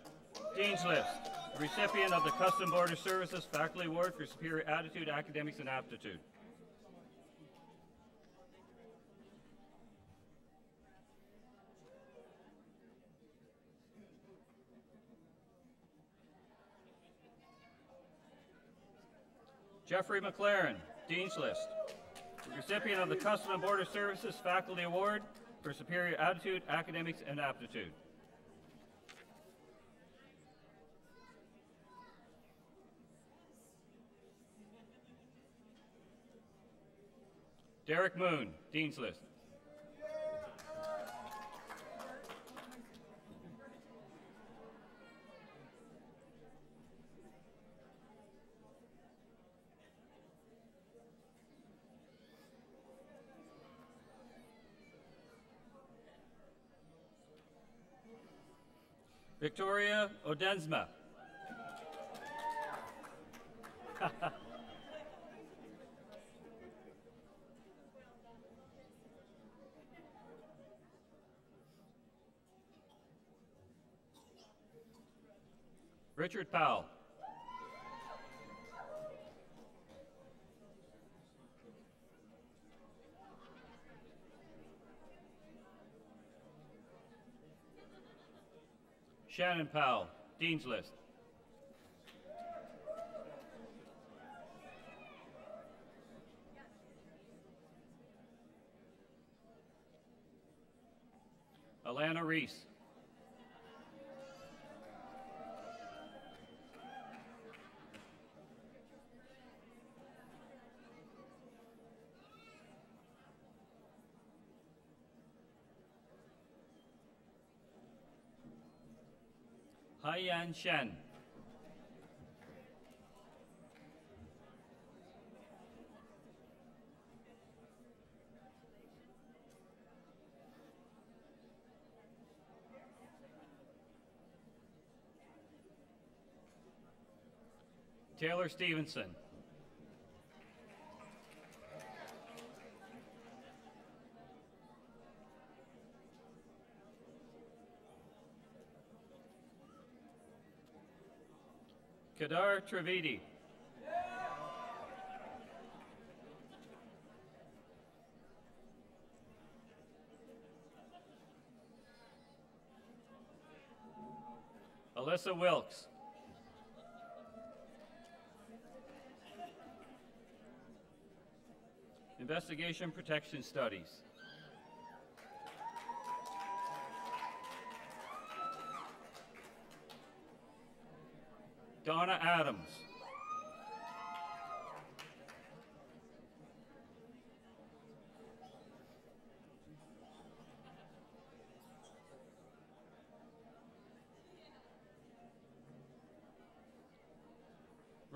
Dean's List, recipient of the Customs Border Services Faculty Award for Superior Attitude, Academics, and Aptitude. Jeffrey McLaren, Dean's List, recipient of the Customs and Border Services Faculty Award for Superior Attitude, Academics, and Aptitude. Derek Moon, Dean's List. Victoria Odensma. Richard Powell. Shannon Powell, Dean's List. Alana Reese. Haiyan Shen. Taylor Stevenson. Kedar Trivedi. Alyssa Wilkes. Investigation Protection Studies. Donna Adams.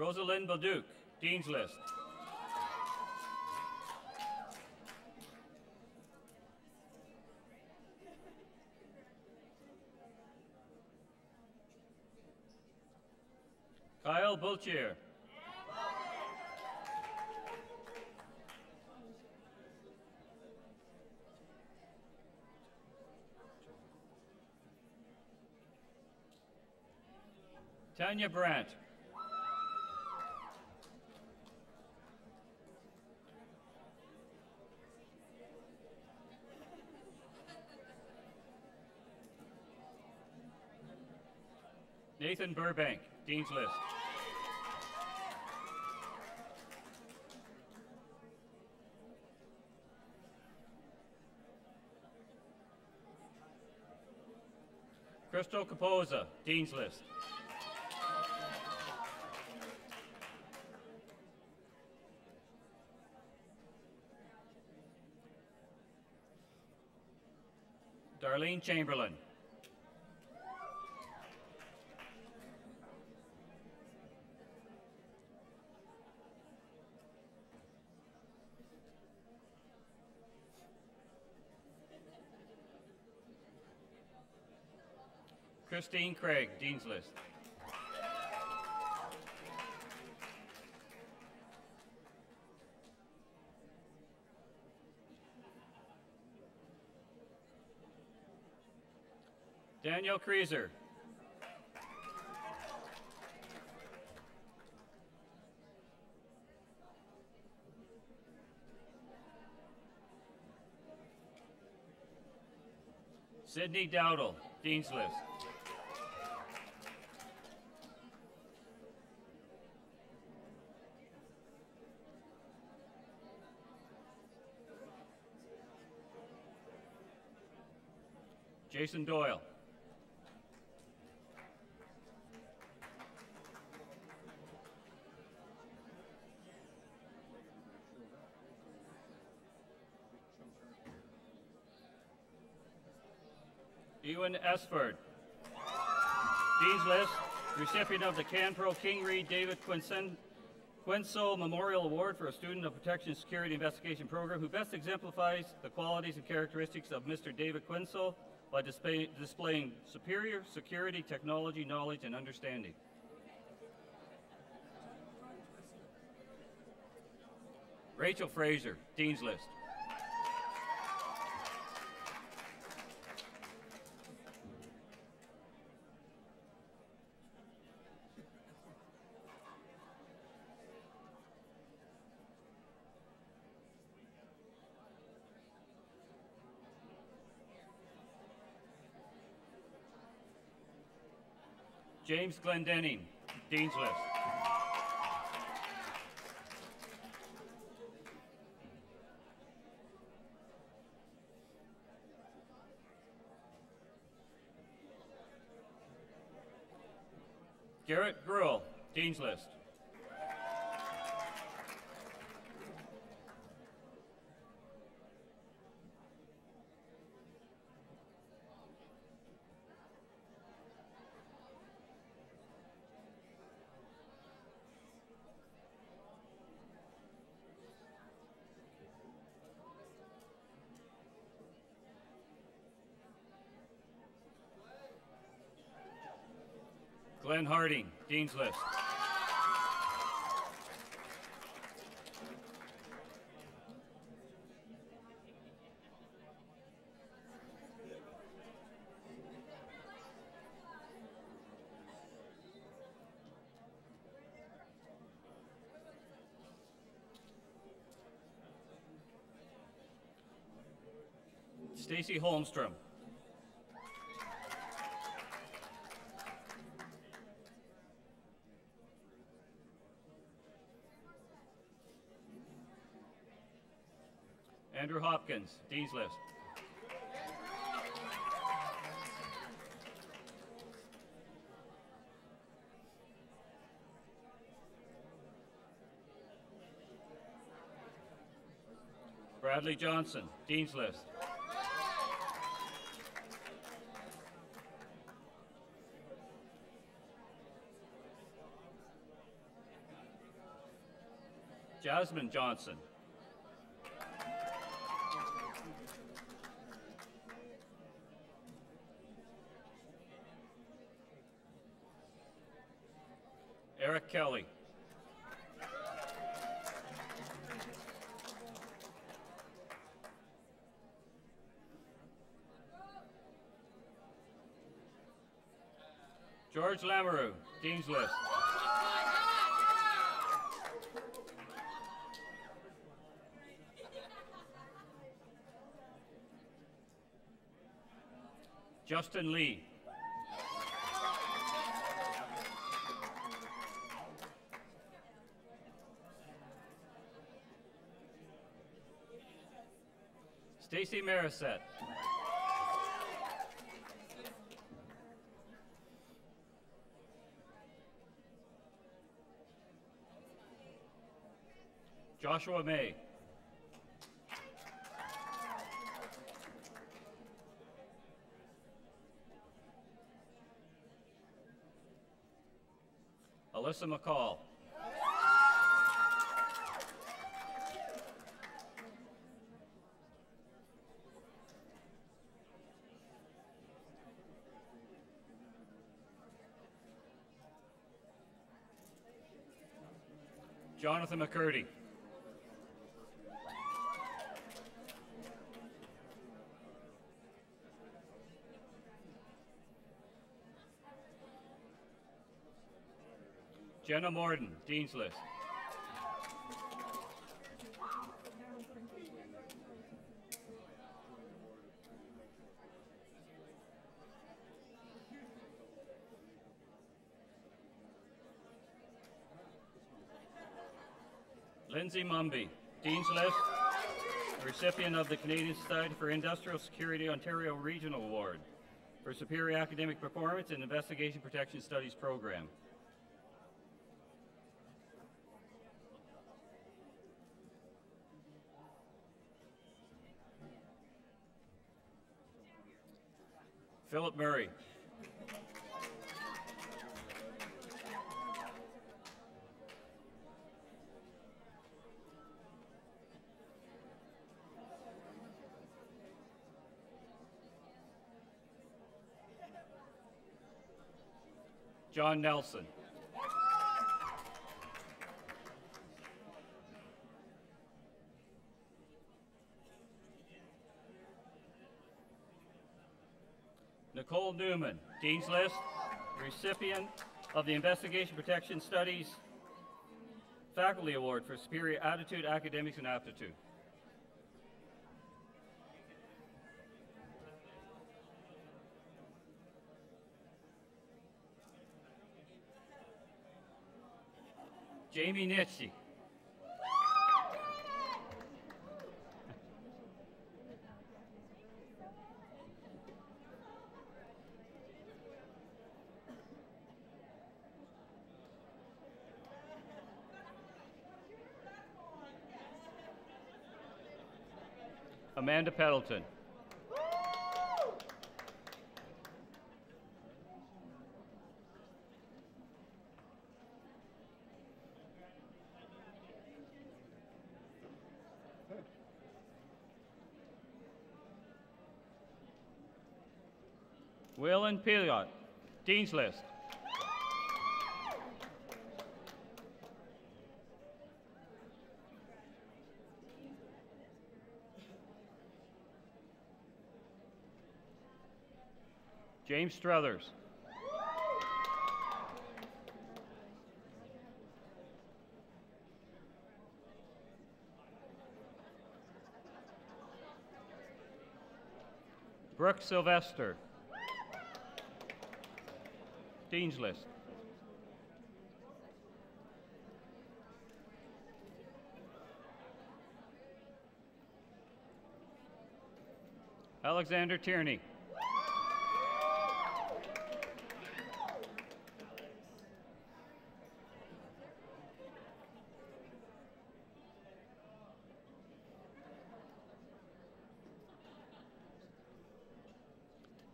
Rosalind Balduc, Dean's List. Kyle Bulchier. Tanya Brandt. Nathan Burbank, Dean's List. Crystal Capoza, Dean's List. Darlene Chamberlain. Christine Craig, Dean's List. Danielle Kreeser. Sydney Dowdle, Dean's List. Jason Doyle. Ewan Esford. Dean's List, recipient of the CanPro King Reed David Quinso Memorial Award for a student of Protection Security Investigation Program who best exemplifies the qualities and characteristics of Mr. David Quinso by displaying superior security, technology, knowledge, and understanding. Rachel Fraser, Dean's List. James Glendenning, Dean's List. Garrett Gruel, Dean's List. Glenn Harding, Dean's List. Stacy Holmstrom. Andrew Hopkins, Dean's List. Bradley Johnson, Dean's List. Jasmine Johnson. Eric Kelly. George Lamoureux, Dean's List. Justin Lee. Stacy Marisette. Joshua May. Alyssa McCall. Jonathan McCurdy. Jenna Morden, Dean's List. Lindsay Mumby, Dean's List, a recipient of the Canadian Society for Industrial Security Ontario Regional Award for superior academic performance in Investigation Protection Studies program. Philip Murray. John Nelson. Nicole Newman, Dean's List, recipient of the Investigation Protection Studies Faculty Award for Superior Attitude, Academics, and Aptitude. Jamie Nitschke. Amanda Peddleton. Willen Pilot, Dean's List. James Struthers. Brooke Sylvester. Dean's List. Alexander Tierney.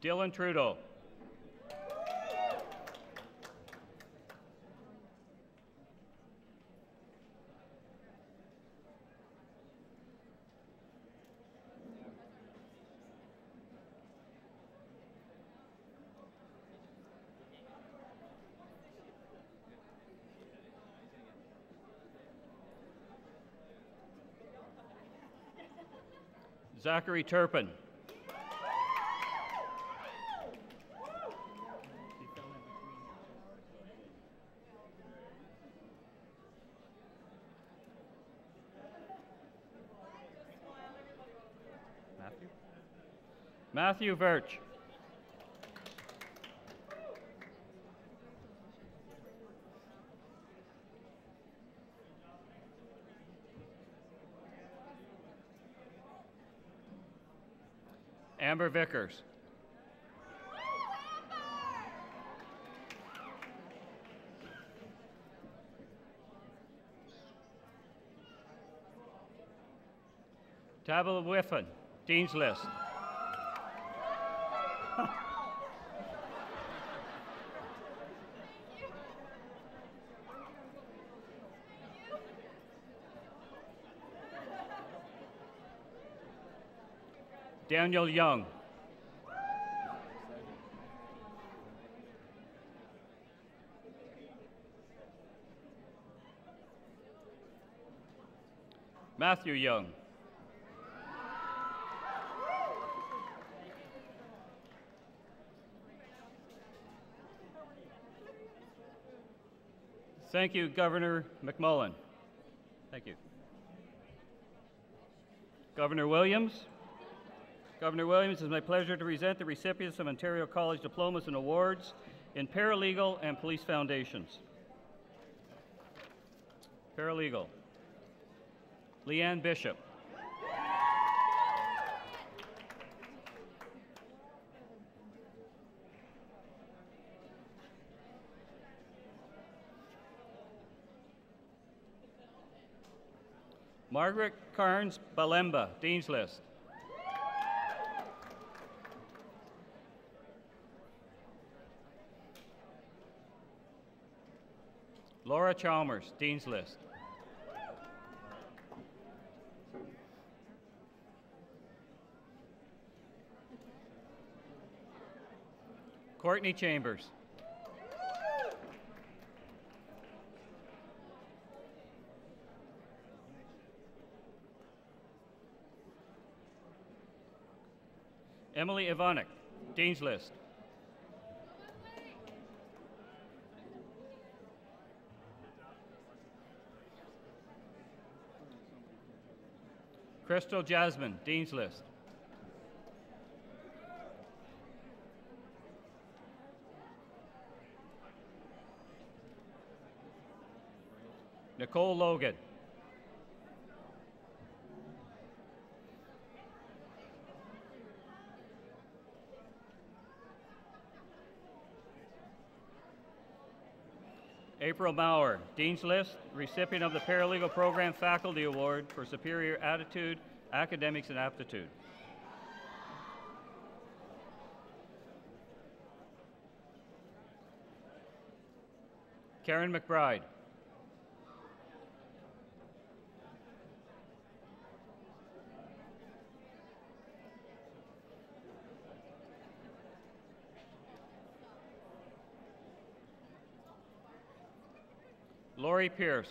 Dylan Trudeau. Zachary Turpin. Matthew Verch. Amber Vickers. Tabitha Whiffen, Dean's List. Daniel Young. Matthew Young. Thank you, Governor McMullen. Thank you. Governor Williams. Governor Williams, it's my pleasure to present the recipients of Ontario College diplomas and awards in paralegal and police foundations. Paralegal. Leanne Bishop. Margaret Carnes Balemba, Dean's List. Laura Chalmers, Dean's List. Courtney Chambers. Emily Ivanek, Dean's List. Crystal Jasmine, Dean's List. Nicole Logan. April Maurer, Dean's List, recipient of the Paralegal Program Faculty Award for Superior Attitude, Academics, and Aptitude. Karen McBride. Lori Pierce.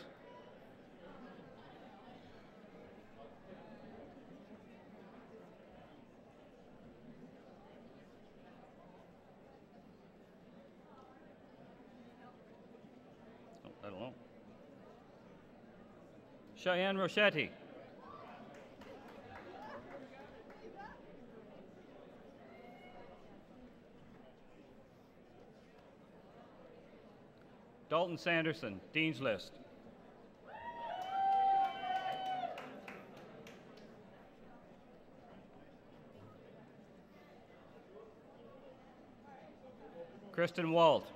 Oh, I don't know. Cheyenne Rochetti. Dalton Sanderson, Dean's List. Kristen Walt.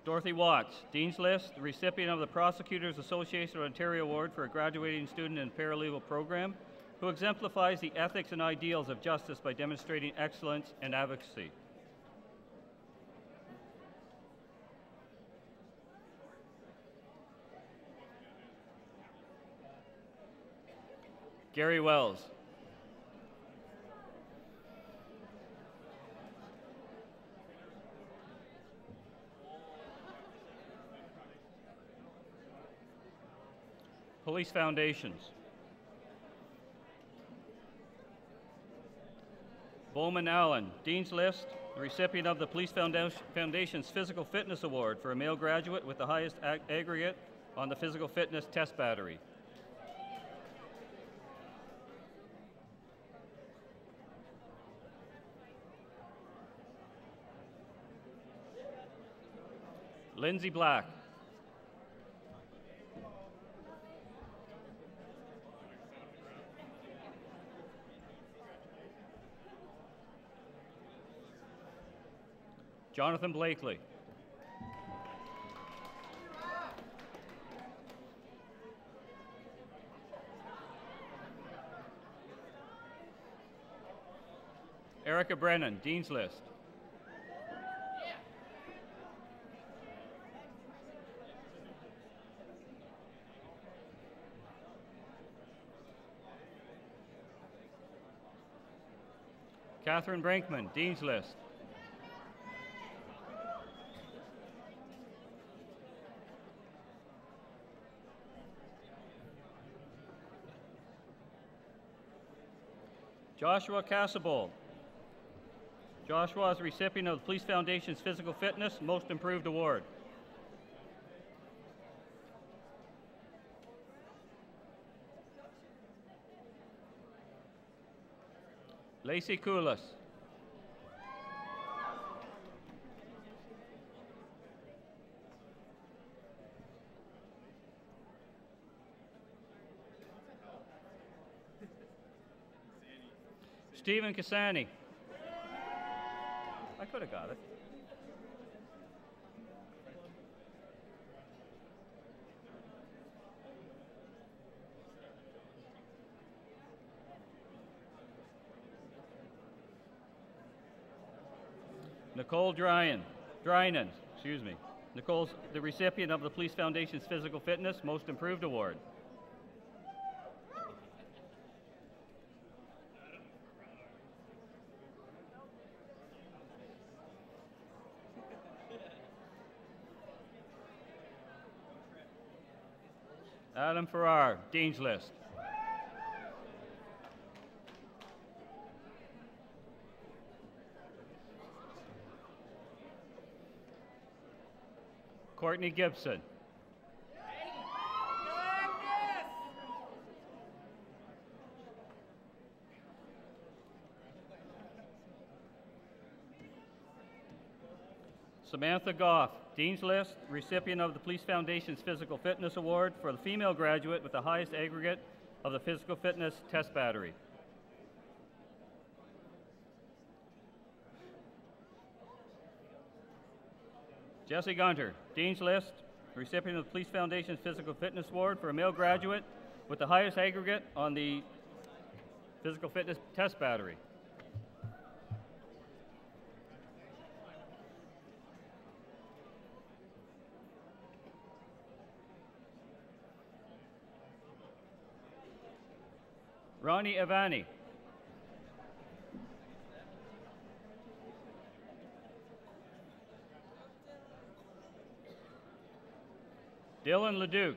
Dorothy Watts, Dean's List, the recipient of the Prosecutors Association of Ontario Award for a graduating student in paralegal program, who exemplifies the ethics and ideals of justice by demonstrating excellence and advocacy. Gary Wells. Police Foundations. Bowman Allen, Dean's List, the recipient of the Police Foundation's Physical Fitness Award for a male graduate with the highest aggregate on the Physical Fitness Test Battery. Lindsay Black. Jonathan Blakely. Erica Brennan, Dean's List. Catherine Brinkman, Dean's List. Joshua Cassable. Joshua is the recipient of the Police Foundation's Physical Fitness Most Improved Award. Lacey Koulis. Stephen Cassani. I could have got it. Nicole Drynan, excuse me. Nicole's the recipient of the Police Foundation's Physical Fitness Most Improved Award. Adam Farrar, Dean's List. Courtney Gibson. Samantha Goff, Dean's List, recipient of the Police Foundation's Physical Fitness Award for the female graduate with the highest aggregate of the Physical Fitness Test Battery. Jesse Gunter, Dean's List, recipient of the Police Foundation's Physical Fitness Award for a male graduate with the highest aggregate on the Physical Fitness Test Battery. Ronnie Avani. Dylan Leduc.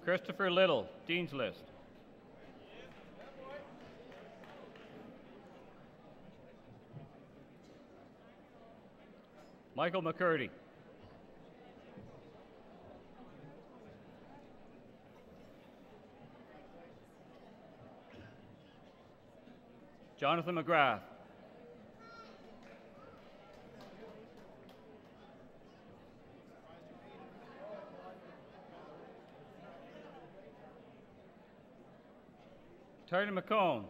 Christopher Little, Dean's List. Michael McCurdy. Jonathan McGrath. Terry McCone.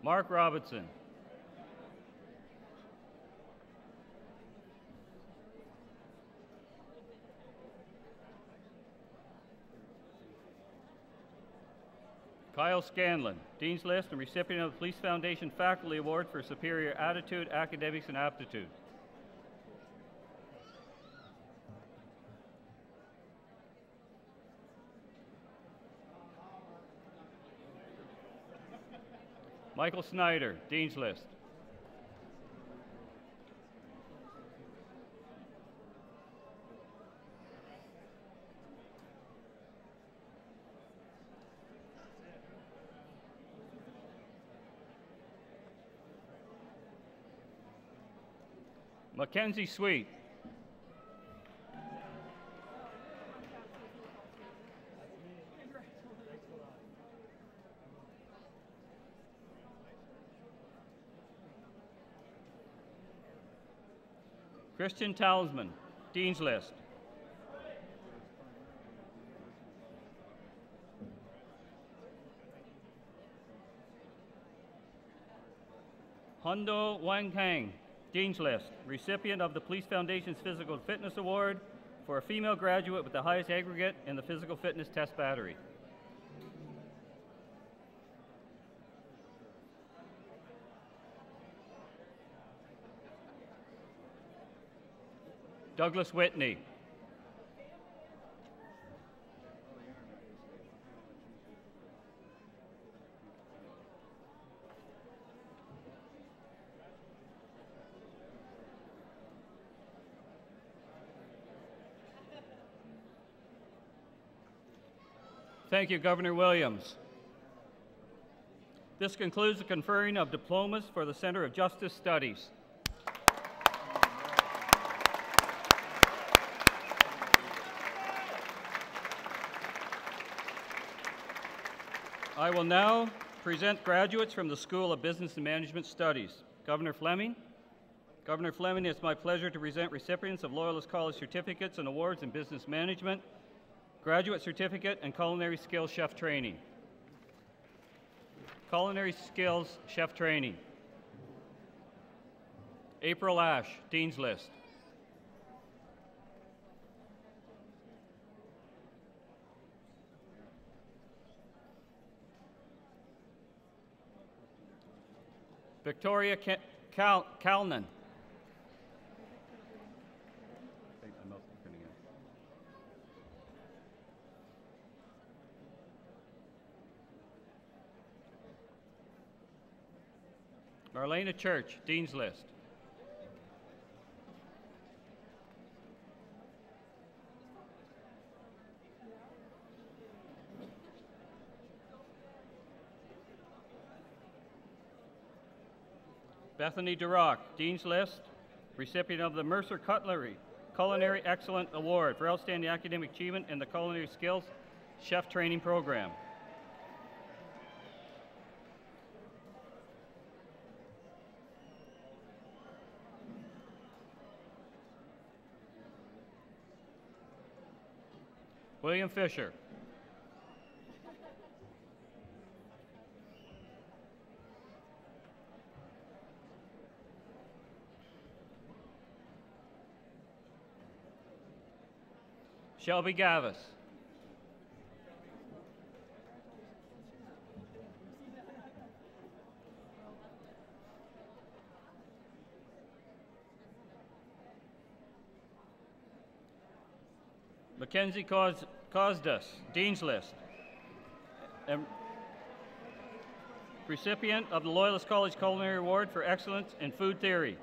Mark Robinson. Kyle Scanlon, Dean's List and recipient of the Police Foundation Faculty Award for Superior Attitude, Academics, and Aptitude. Michael Snyder, Dean's List. Mackenzie Sweet. Christian Talisman, Dean's List. Hundo Wang Kang, Dean's List, recipient of the Police Foundation's Physical Fitness Award for a female graduate with the highest aggregate in the Physical Fitness Test Battery. Douglas Whitney. Thank you, Governor Williams. This concludes the conferring of diplomas for the Center of Justice Studies. I will now present graduates from the School of Business and Management Studies. Governor Fleming. Governor Fleming, it's my pleasure to present recipients of Loyalist College certificates and awards in business management, graduate certificate, and culinary skills chef training. Culinary skills chef training. April Ash, Dean's List. Victoria Kalnan. Marlena Church, Dean's List. Bethany Durock, Dean's List, recipient of the Mercer Cutlery Culinary Excellent Award for Outstanding Academic Achievement in the Culinary Skills Chef Training Program. William Fisher. Shelby Gavis. Mackenzie Cosdas, Dean's List. And recipient of the Loyalist College Culinary Award for Excellence in Food Theory.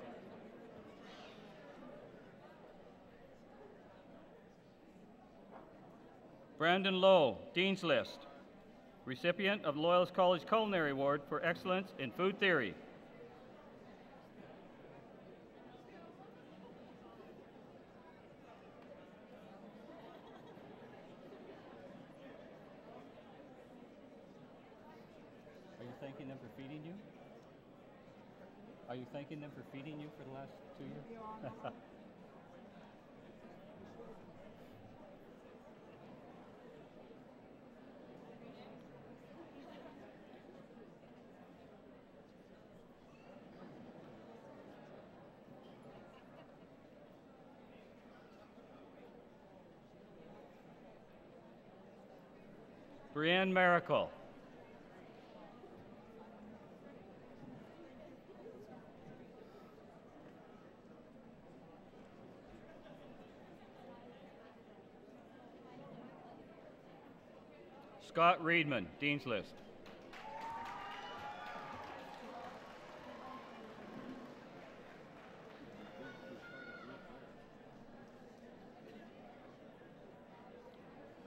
Brandon Lowe, Dean's List, recipient of the Loyalist College Culinary Award for Excellence in Food Theory. Are you thanking them for feeding you? Are you thanking them for feeding you for the last 2 years? Brianne Miracle. Scott Reedman, Dean's List.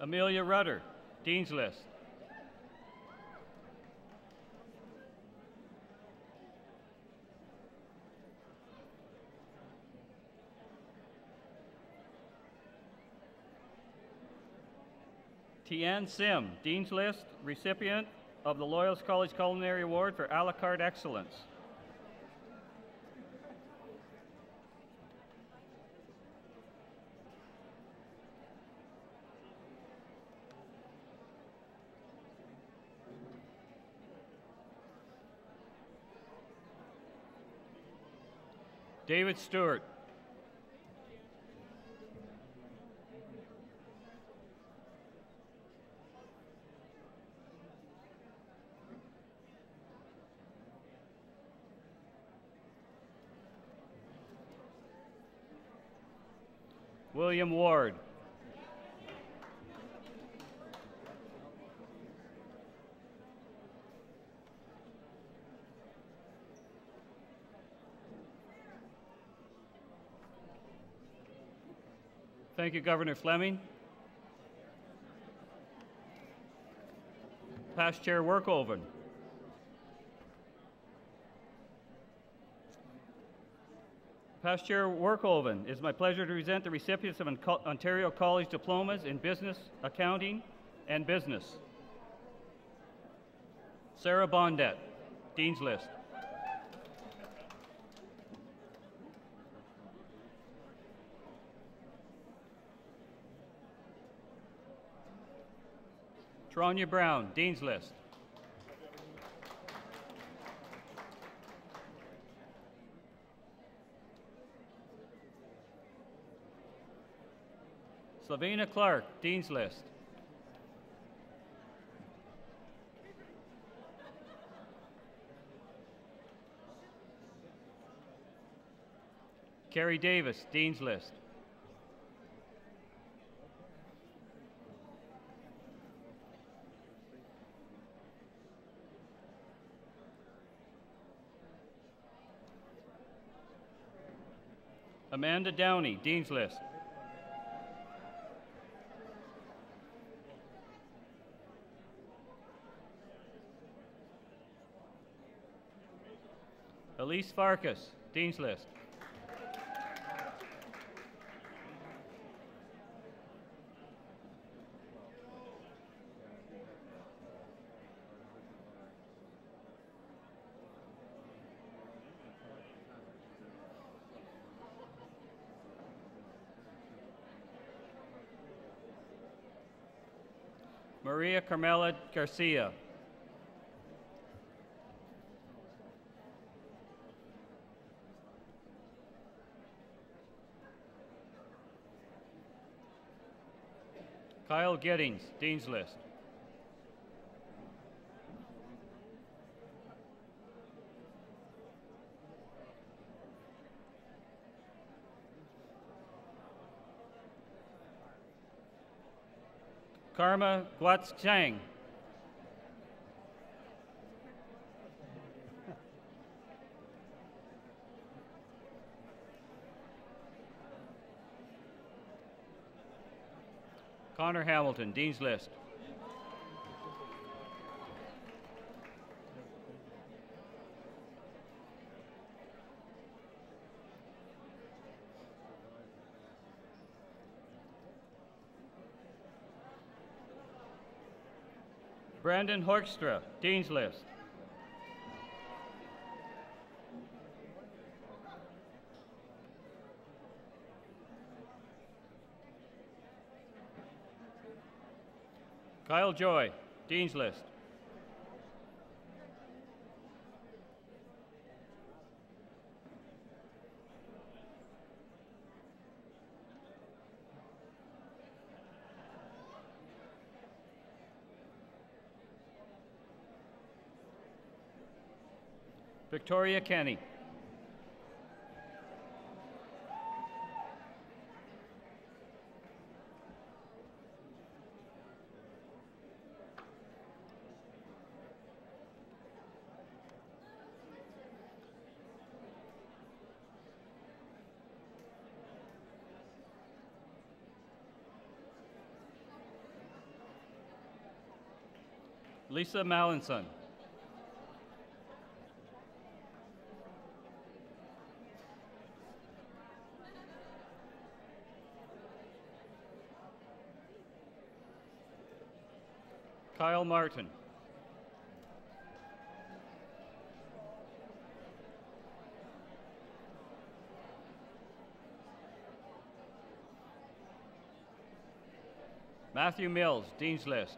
Amelia Rudder, Dean's List. Tian Sim, Dean's List, recipient of the Loyalist College Culinary Award for a la carte excellence. David Stewart. William Ward. Thank you, Governor Fleming. Past Chair Workoven. Past Chair Workoven, it's my pleasure to present the recipients of Ontario College Diplomas in Business, Accounting, and Business. Sarah Bondet, Dean's List. Tranya Brown, Dean's List. Slavina Clark, Dean's List. Carrie Davis, Dean's List. Amanda Downey, Dean's List. Elise Farkas, Dean's List. Maria Carmela Garcia. Kyle Giddings, Dean's List. Karma Guats Chang. Connor Hamilton, Dean's List. Brandon Hoekstra, Dean's List. Kyle Joy, Dean's List. Victoria Kenny. Lisa Mallinson. Kyle Martin. Matthew Mills, Dean's List.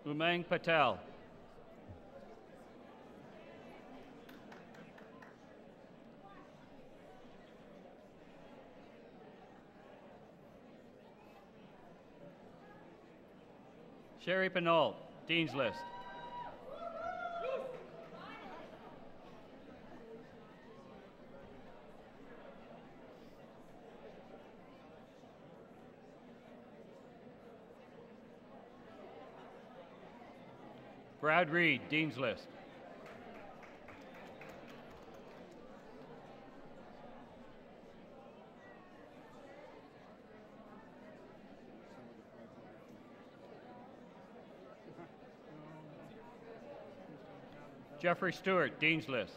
Umang Patel. Sherry Pinault, Dean's List. Brad Reed, Dean's List. Jeffrey Stewart, Dean's List.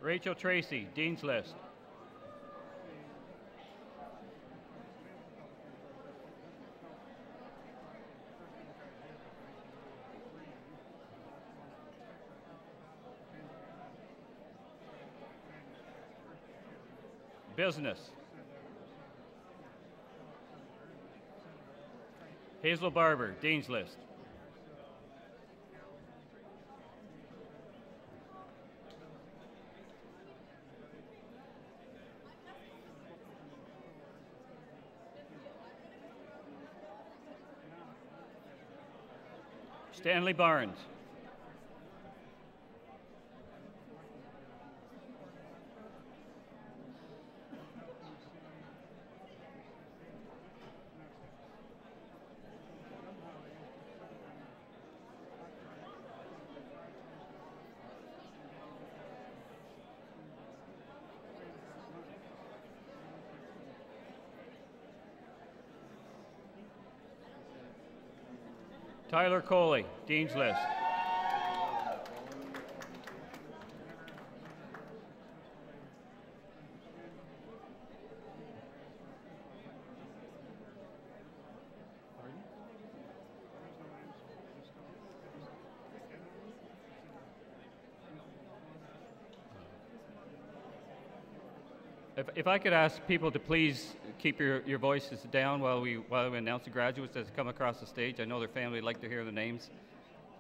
Rachel Tracy, Dean's List. Business. Hazel Barber, Dean's List. Stanley Barnes. Tyler Coley, Dean's List. If I could ask people to please keep your voices down while we announce the graduates as they come across the stage. I know their family would like to hear the names.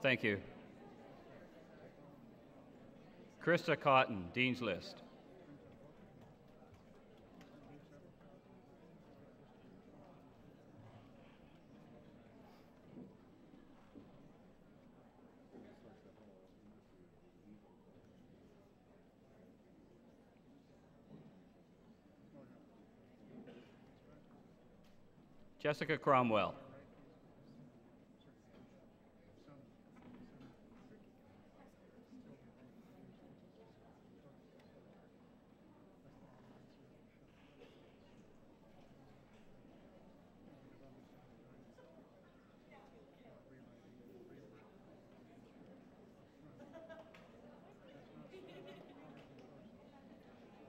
Thank you. Krista Cotton, Dean's List. Jessica Cromwell.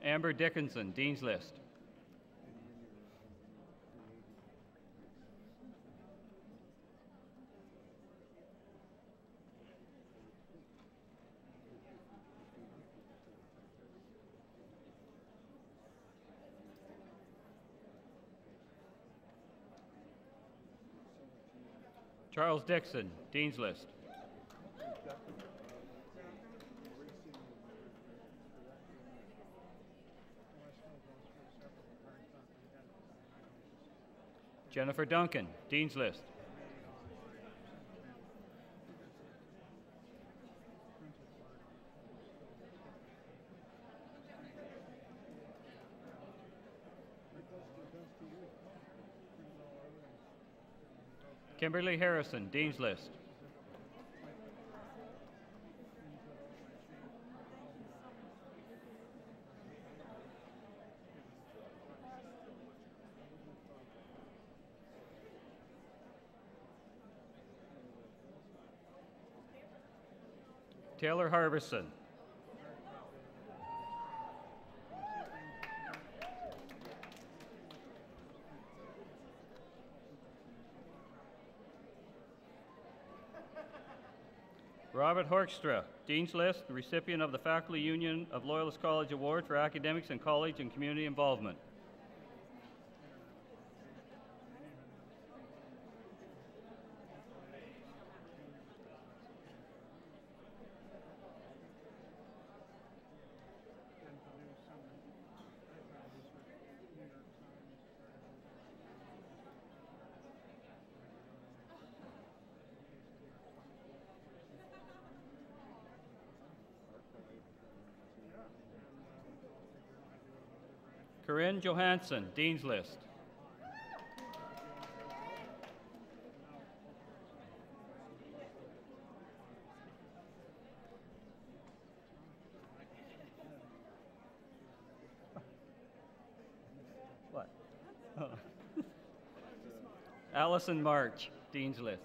Amber Dickinson, Dean's List. Charles Dixon, Dean's List. Jennifer Duncan, Dean's List. Kimberly Harrison, Dean's List. Taylor Harbison. Robert Horkstra, Dean's List, recipient of the Faculty Union of Loyalist College Award for Academics and College and Community Involvement. Corinne Johansson, Dean's List. What? Oh. Allison March, Dean's List.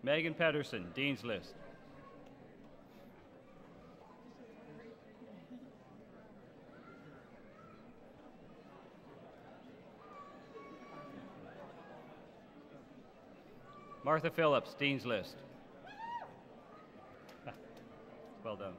Megan Pedersen, Dean's List. Martha Phillips, Dean's List. Well done.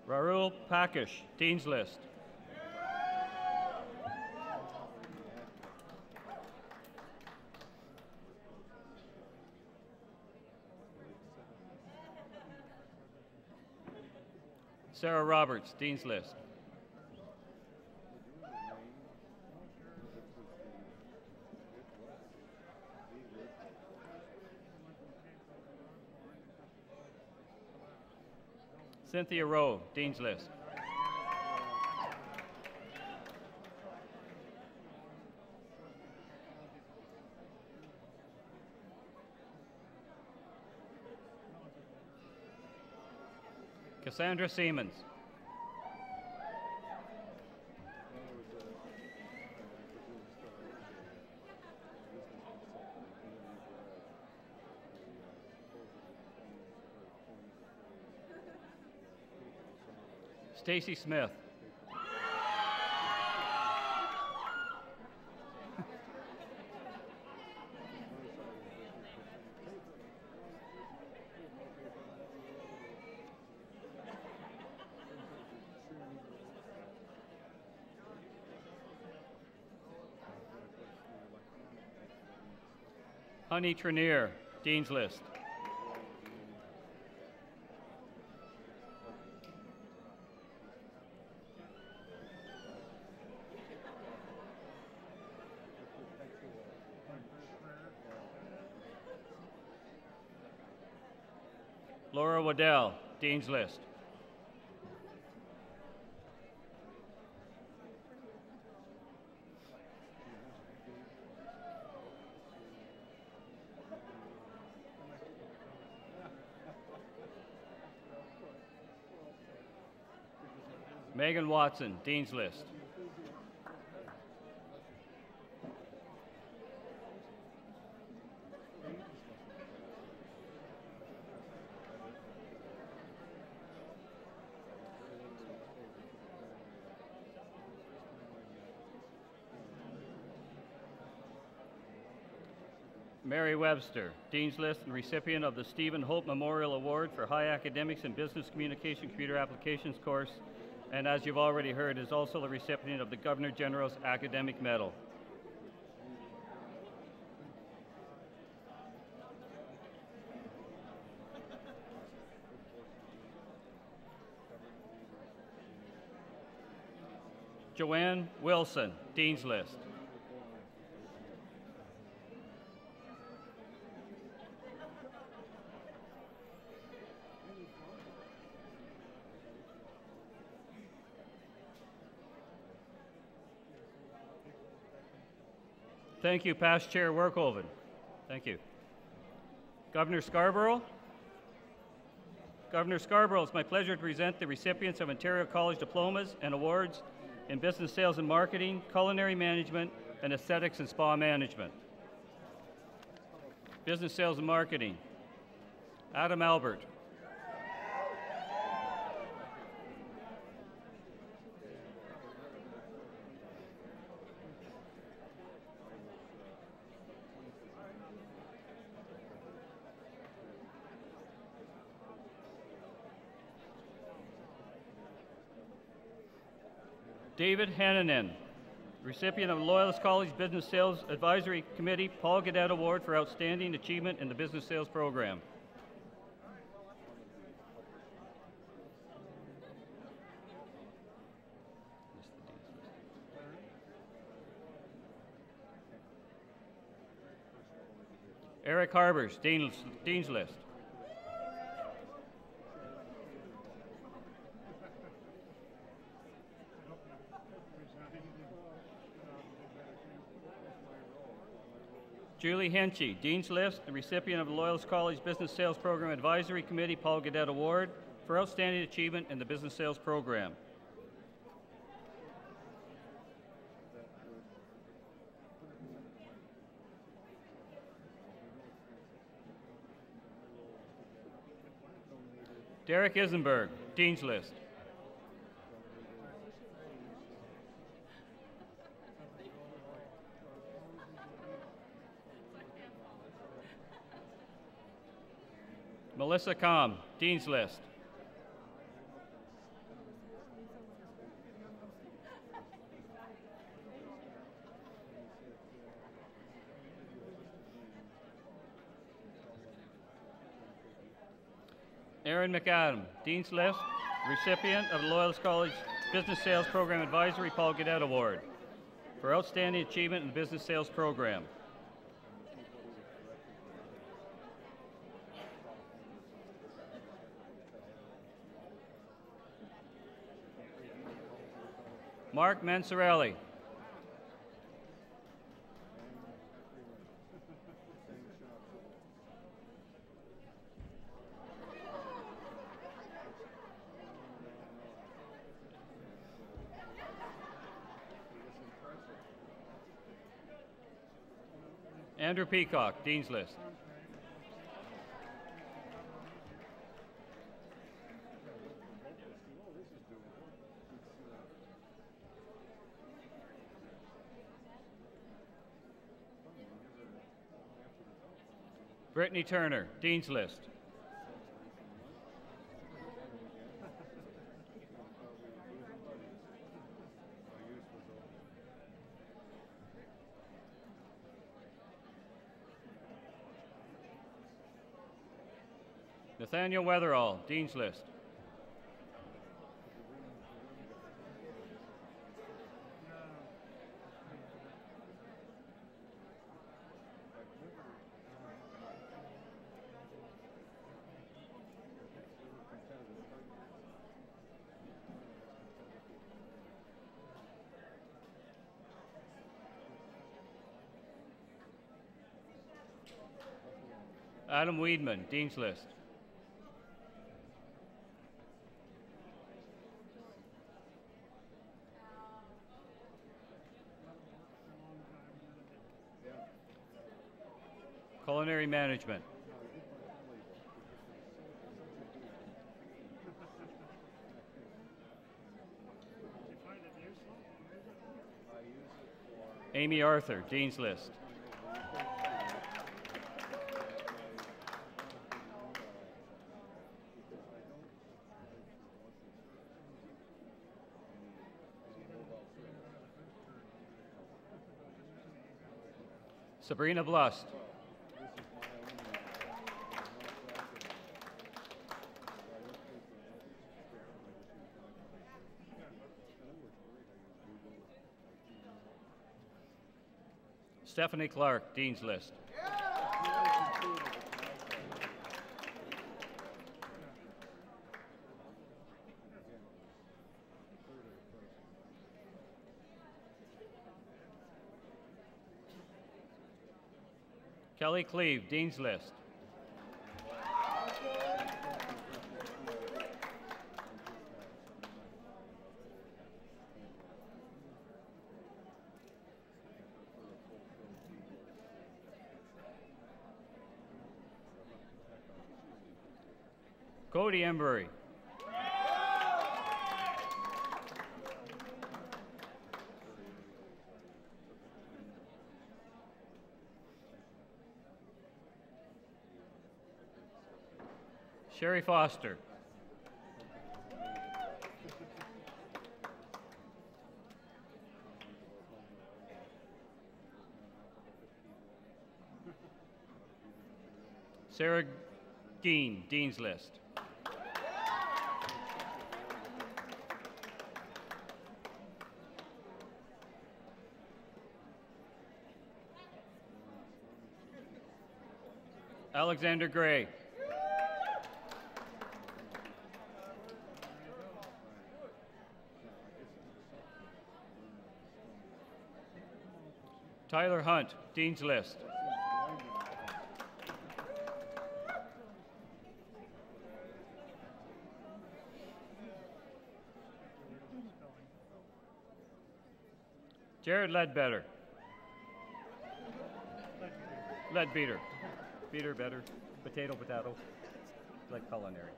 Rahul Pakish, Dean's List. Sarah Roberts, Dean's List. Cynthia Rowe, Dean's List. Cassandra Siemens. Stacy Smith. Honey Trenier, Dean's List. Laura Waddell, Dean's List. Megan Watson, Dean's List. Mary Webster, Dean's List and recipient of the Stephen Hope Memorial Award for High Academics and Business Communication Computer Applications course, and as you've already heard, is also the recipient of the Governor General's Academic Medal. Joanne Wilson, Dean's List. Thank you, Past Chair Workhoven. Thank you. Governor Scarborough. Governor Scarborough, it's my pleasure to present the recipients of Ontario College diplomas and awards in business sales and marketing, culinary management, and aesthetics and spa management. Business sales and marketing. Adam Albert. David Hannanen, recipient of Loyalist College Business Sales Advisory Committee Paul Gaudet Award for Outstanding Achievement in the Business Sales Program. Eric Harbers, Dean's List. Julie Henchy, Dean's List, the recipient of the Loyalist College Business Sales Program Advisory Committee Paul Gaudet Award for Outstanding Achievement in the Business Sales Program. Derek Isenberg, Dean's List. Melissa Kalm, Dean's List. Aaron McAdam, Dean's List, recipient of the Loyalist College Business Sales Program Advisory Paul Gaudet Award for Outstanding Achievement in the Business Sales Program. Mark Mansorelli. Andrew Peacock, Dean's List. Brittany Turner, Dean's List. Nathaniel Weatherall, Dean's List. Adam Weedman, Dean's List. Culinary Management. Amy Arthur, Dean's List. Sabrina Blust. Stephanie Clark, Dean's List. Kelly Cleve, Dean's List. Cody Embury. Sherry Foster. Sarah Dean, Dean's List. Alexander Gray. Tyler Hunt, Dean's List. Jared Ledbetter. Leadbeater. Beater, better. Potato, potato. Like culinary.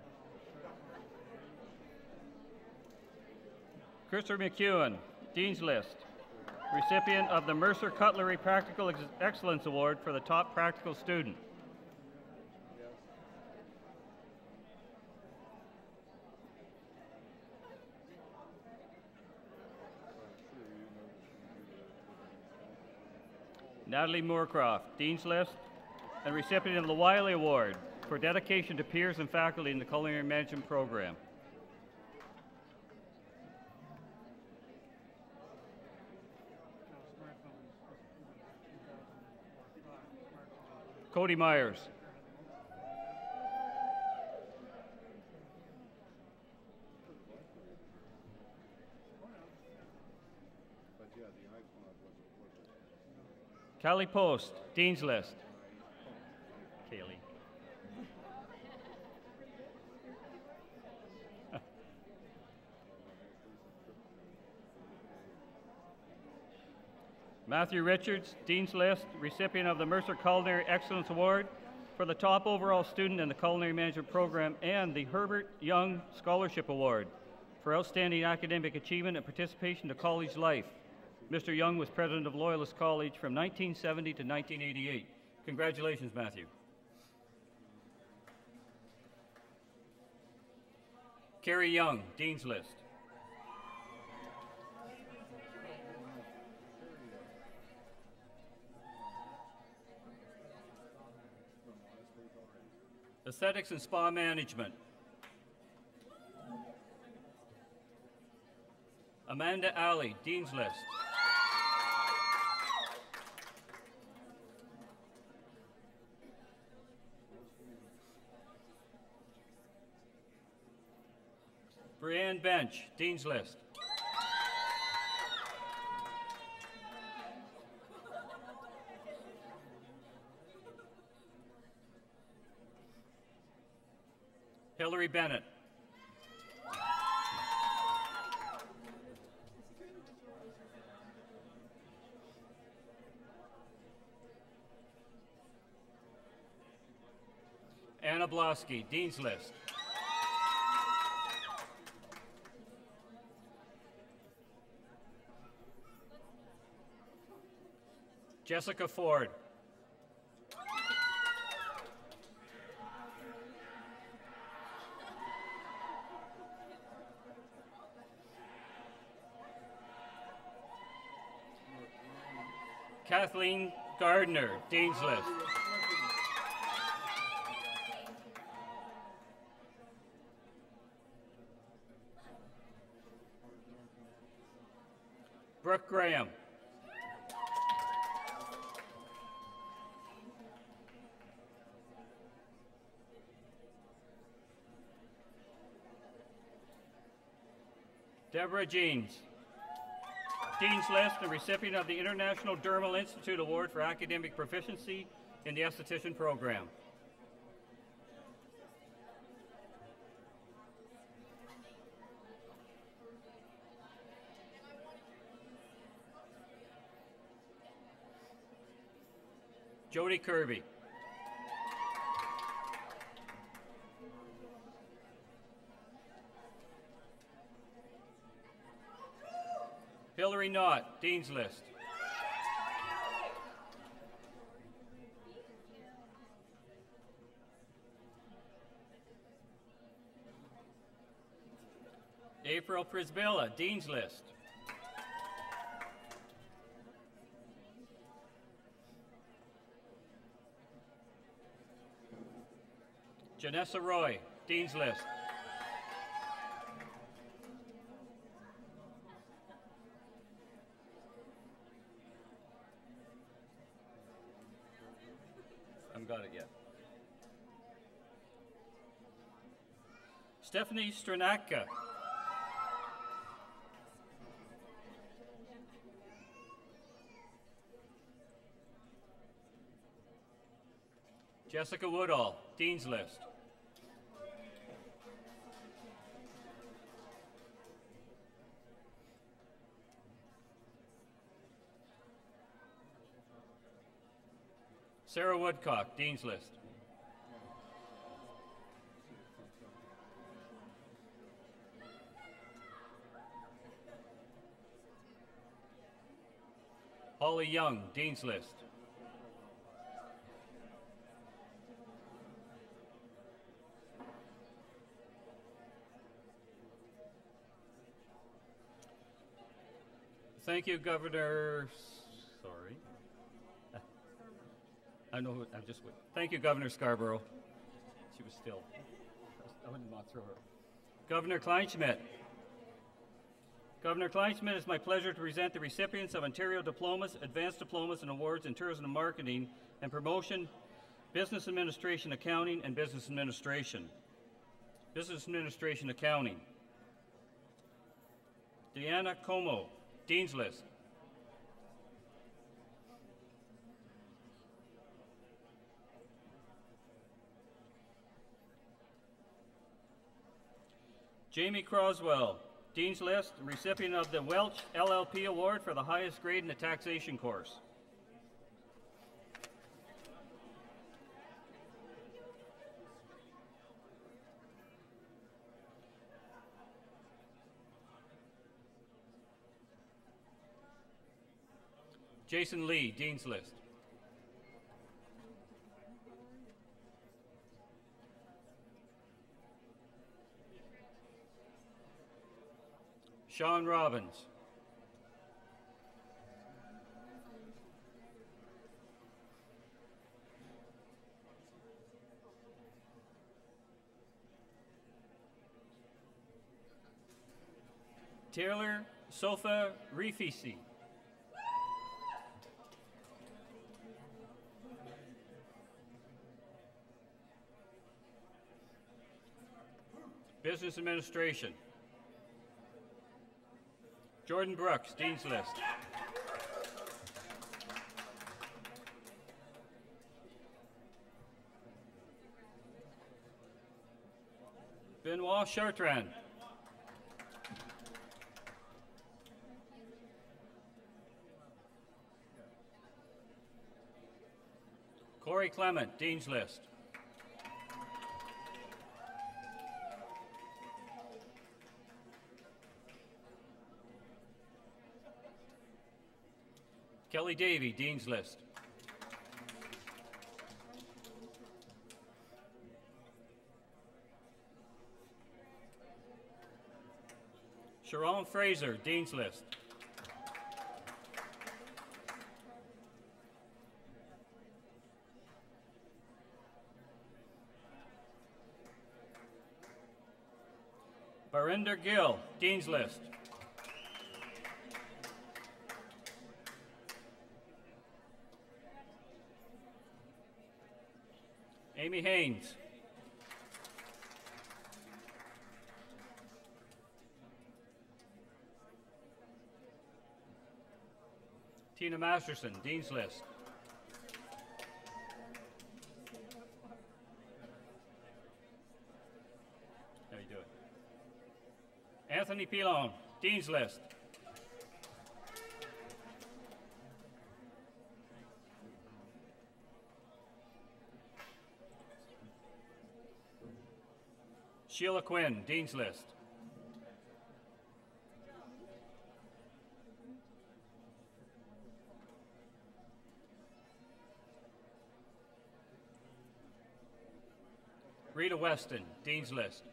Christopher McEwen, Dean's List. Recipient of the Mercer Cutlery Practical Excellence Award for the top practical student. Natalie Moorcroft, Dean's List, and recipient of the Wiley Award for dedication to peers and faculty in the Culinary Management Program. Cody Myers. Callie Post, Dean's List. Kaylee. Matthew Richards, Dean's List, recipient of the Mercer Culinary Excellence Award for the top overall student in the Culinary Management Program and the Herbert Young Scholarship Award for outstanding academic achievement and participation to college life. Mr. Young was president of Loyalist College from 1970 to 1988. Congratulations, Matthew. Carrie Young, Dean's List. Aesthetics and Spa Management. Amanda Alley, Dean's List. Brianne Bench, Dean's List. Hillary Bennett. Anna Blosky, Dean's List. Jessica Ford. Gardner, Dean's List. Brooke Graham. Deborah Jeans. Dean's List and recipient of the International Dermal Institute Award for Academic Proficiency in the Esthetician Program. Jody Kirby. Hillary Knott, Dean's List. April Prisbilla, Dean's List. Janessa Roy, Dean's List. I haven't got it yet. Stephanie Stranatka. Jessica Woodall, Dean's List. Sarah Woodcock, Dean's List. Holly Young, Dean's List. Thank you, Governor. Sorry. I know. I'm just. Thank you, Governor Scarborough. She was still. I would not throw her. Governor Kleinschmidt. Governor Kleinschmidt, it's my pleasure to present the recipients of Ontario diplomas, advanced diplomas, and awards in tourism and marketing and promotion, business administration, accounting, and business administration. Business administration, accounting. Deanna Como, Dean's List. Jamie Croswell, Dean's List, recipient of the Welch LLP Award for the highest grade in the taxation course. Jason Lee, Dean's List. Sean Robbins. Taylor Sofa Rifisi. Business Administration. Jordan Brooks, Dean's List. Benoit Chartrand. Corey Clement, Dean's List. Kelly Davey, Dean's List. Sharon Fraser, Dean's List. Barinder Gill, Dean's List. Amy Haynes. Tina Masterson, Dean's List. How you doing? Anthony Pilon, Dean's List. Sheila Quinn, Dean's List. Rita Weston, Dean's List.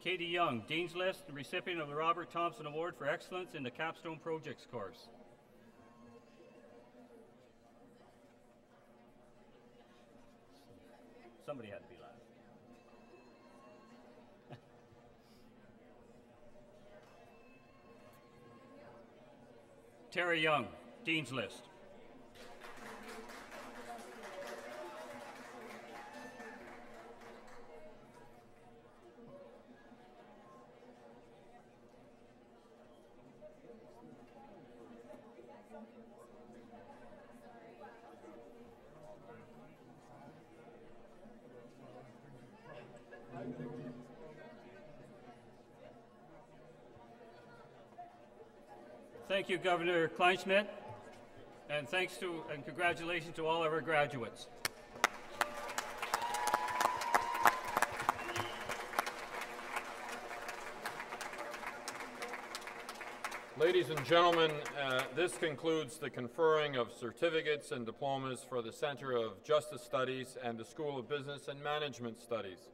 Katie Young, Dean's List, and recipient of the Robert Thompson Award for Excellence in the Capstone Projects course. Somebody had to be last. Terry Young, Dean's List. Thank you, Governor Kleinschmidt, and thanks to and congratulations to all of our graduates. Ladies and gentlemen, this concludes the conferring of certificates and diplomas for the Center of Justice Studies and the School of Business and Management Studies.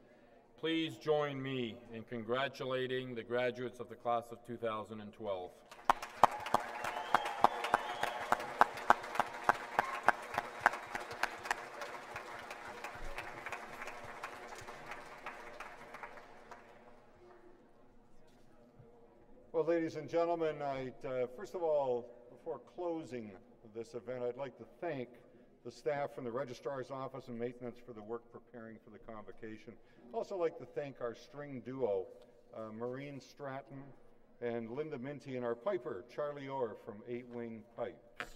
Please join me in congratulating the graduates of the class of 2012. Well, ladies and gentlemen, first of all, before closing this event, I'd like to thank the staff from the Registrar's Office and Maintenance for the work preparing for the convocation. I'd also like to thank our string duo, Maureen Stratton and Linda Minty, and our piper, Charlie Orr from 8 Wing Pipes,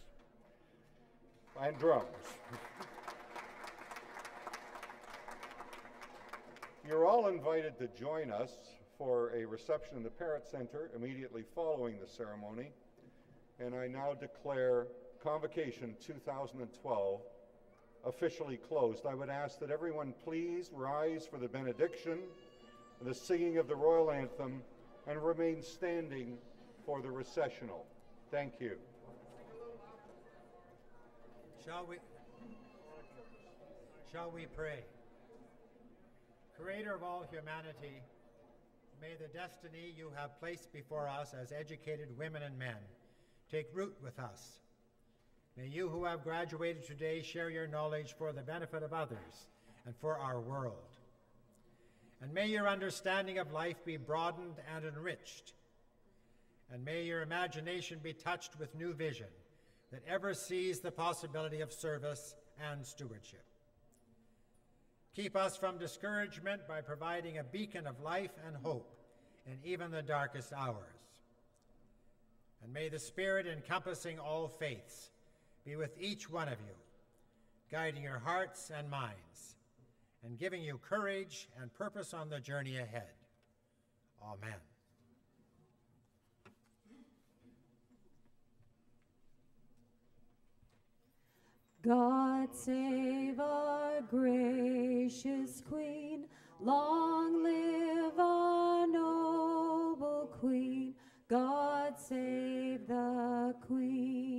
and drums. You're all invited to join us for a reception in the Parrott Center immediately following the ceremony. And I now declare Convocation 2012 officially closed. I would ask that everyone please rise for the benediction, the singing of the Royal Anthem, and remain standing for the recessional. Thank you. Shall we pray? Creator of all humanity, may the destiny you have placed before us as educated women and men take root with us. May you who have graduated today share your knowledge for the benefit of others and for our world. And may your understanding of life be broadened and enriched. And may your imagination be touched with new vision that ever sees the possibility of service and stewardship. Keep us from discouragement by providing a beacon of life and hope in even the darkest hours. And may the Spirit encompassing all faiths be with each one of you, guiding your hearts and minds, and giving you courage and purpose on the journey ahead. Amen. God save our gracious Queen, long live our noble Queen. God save the Queen.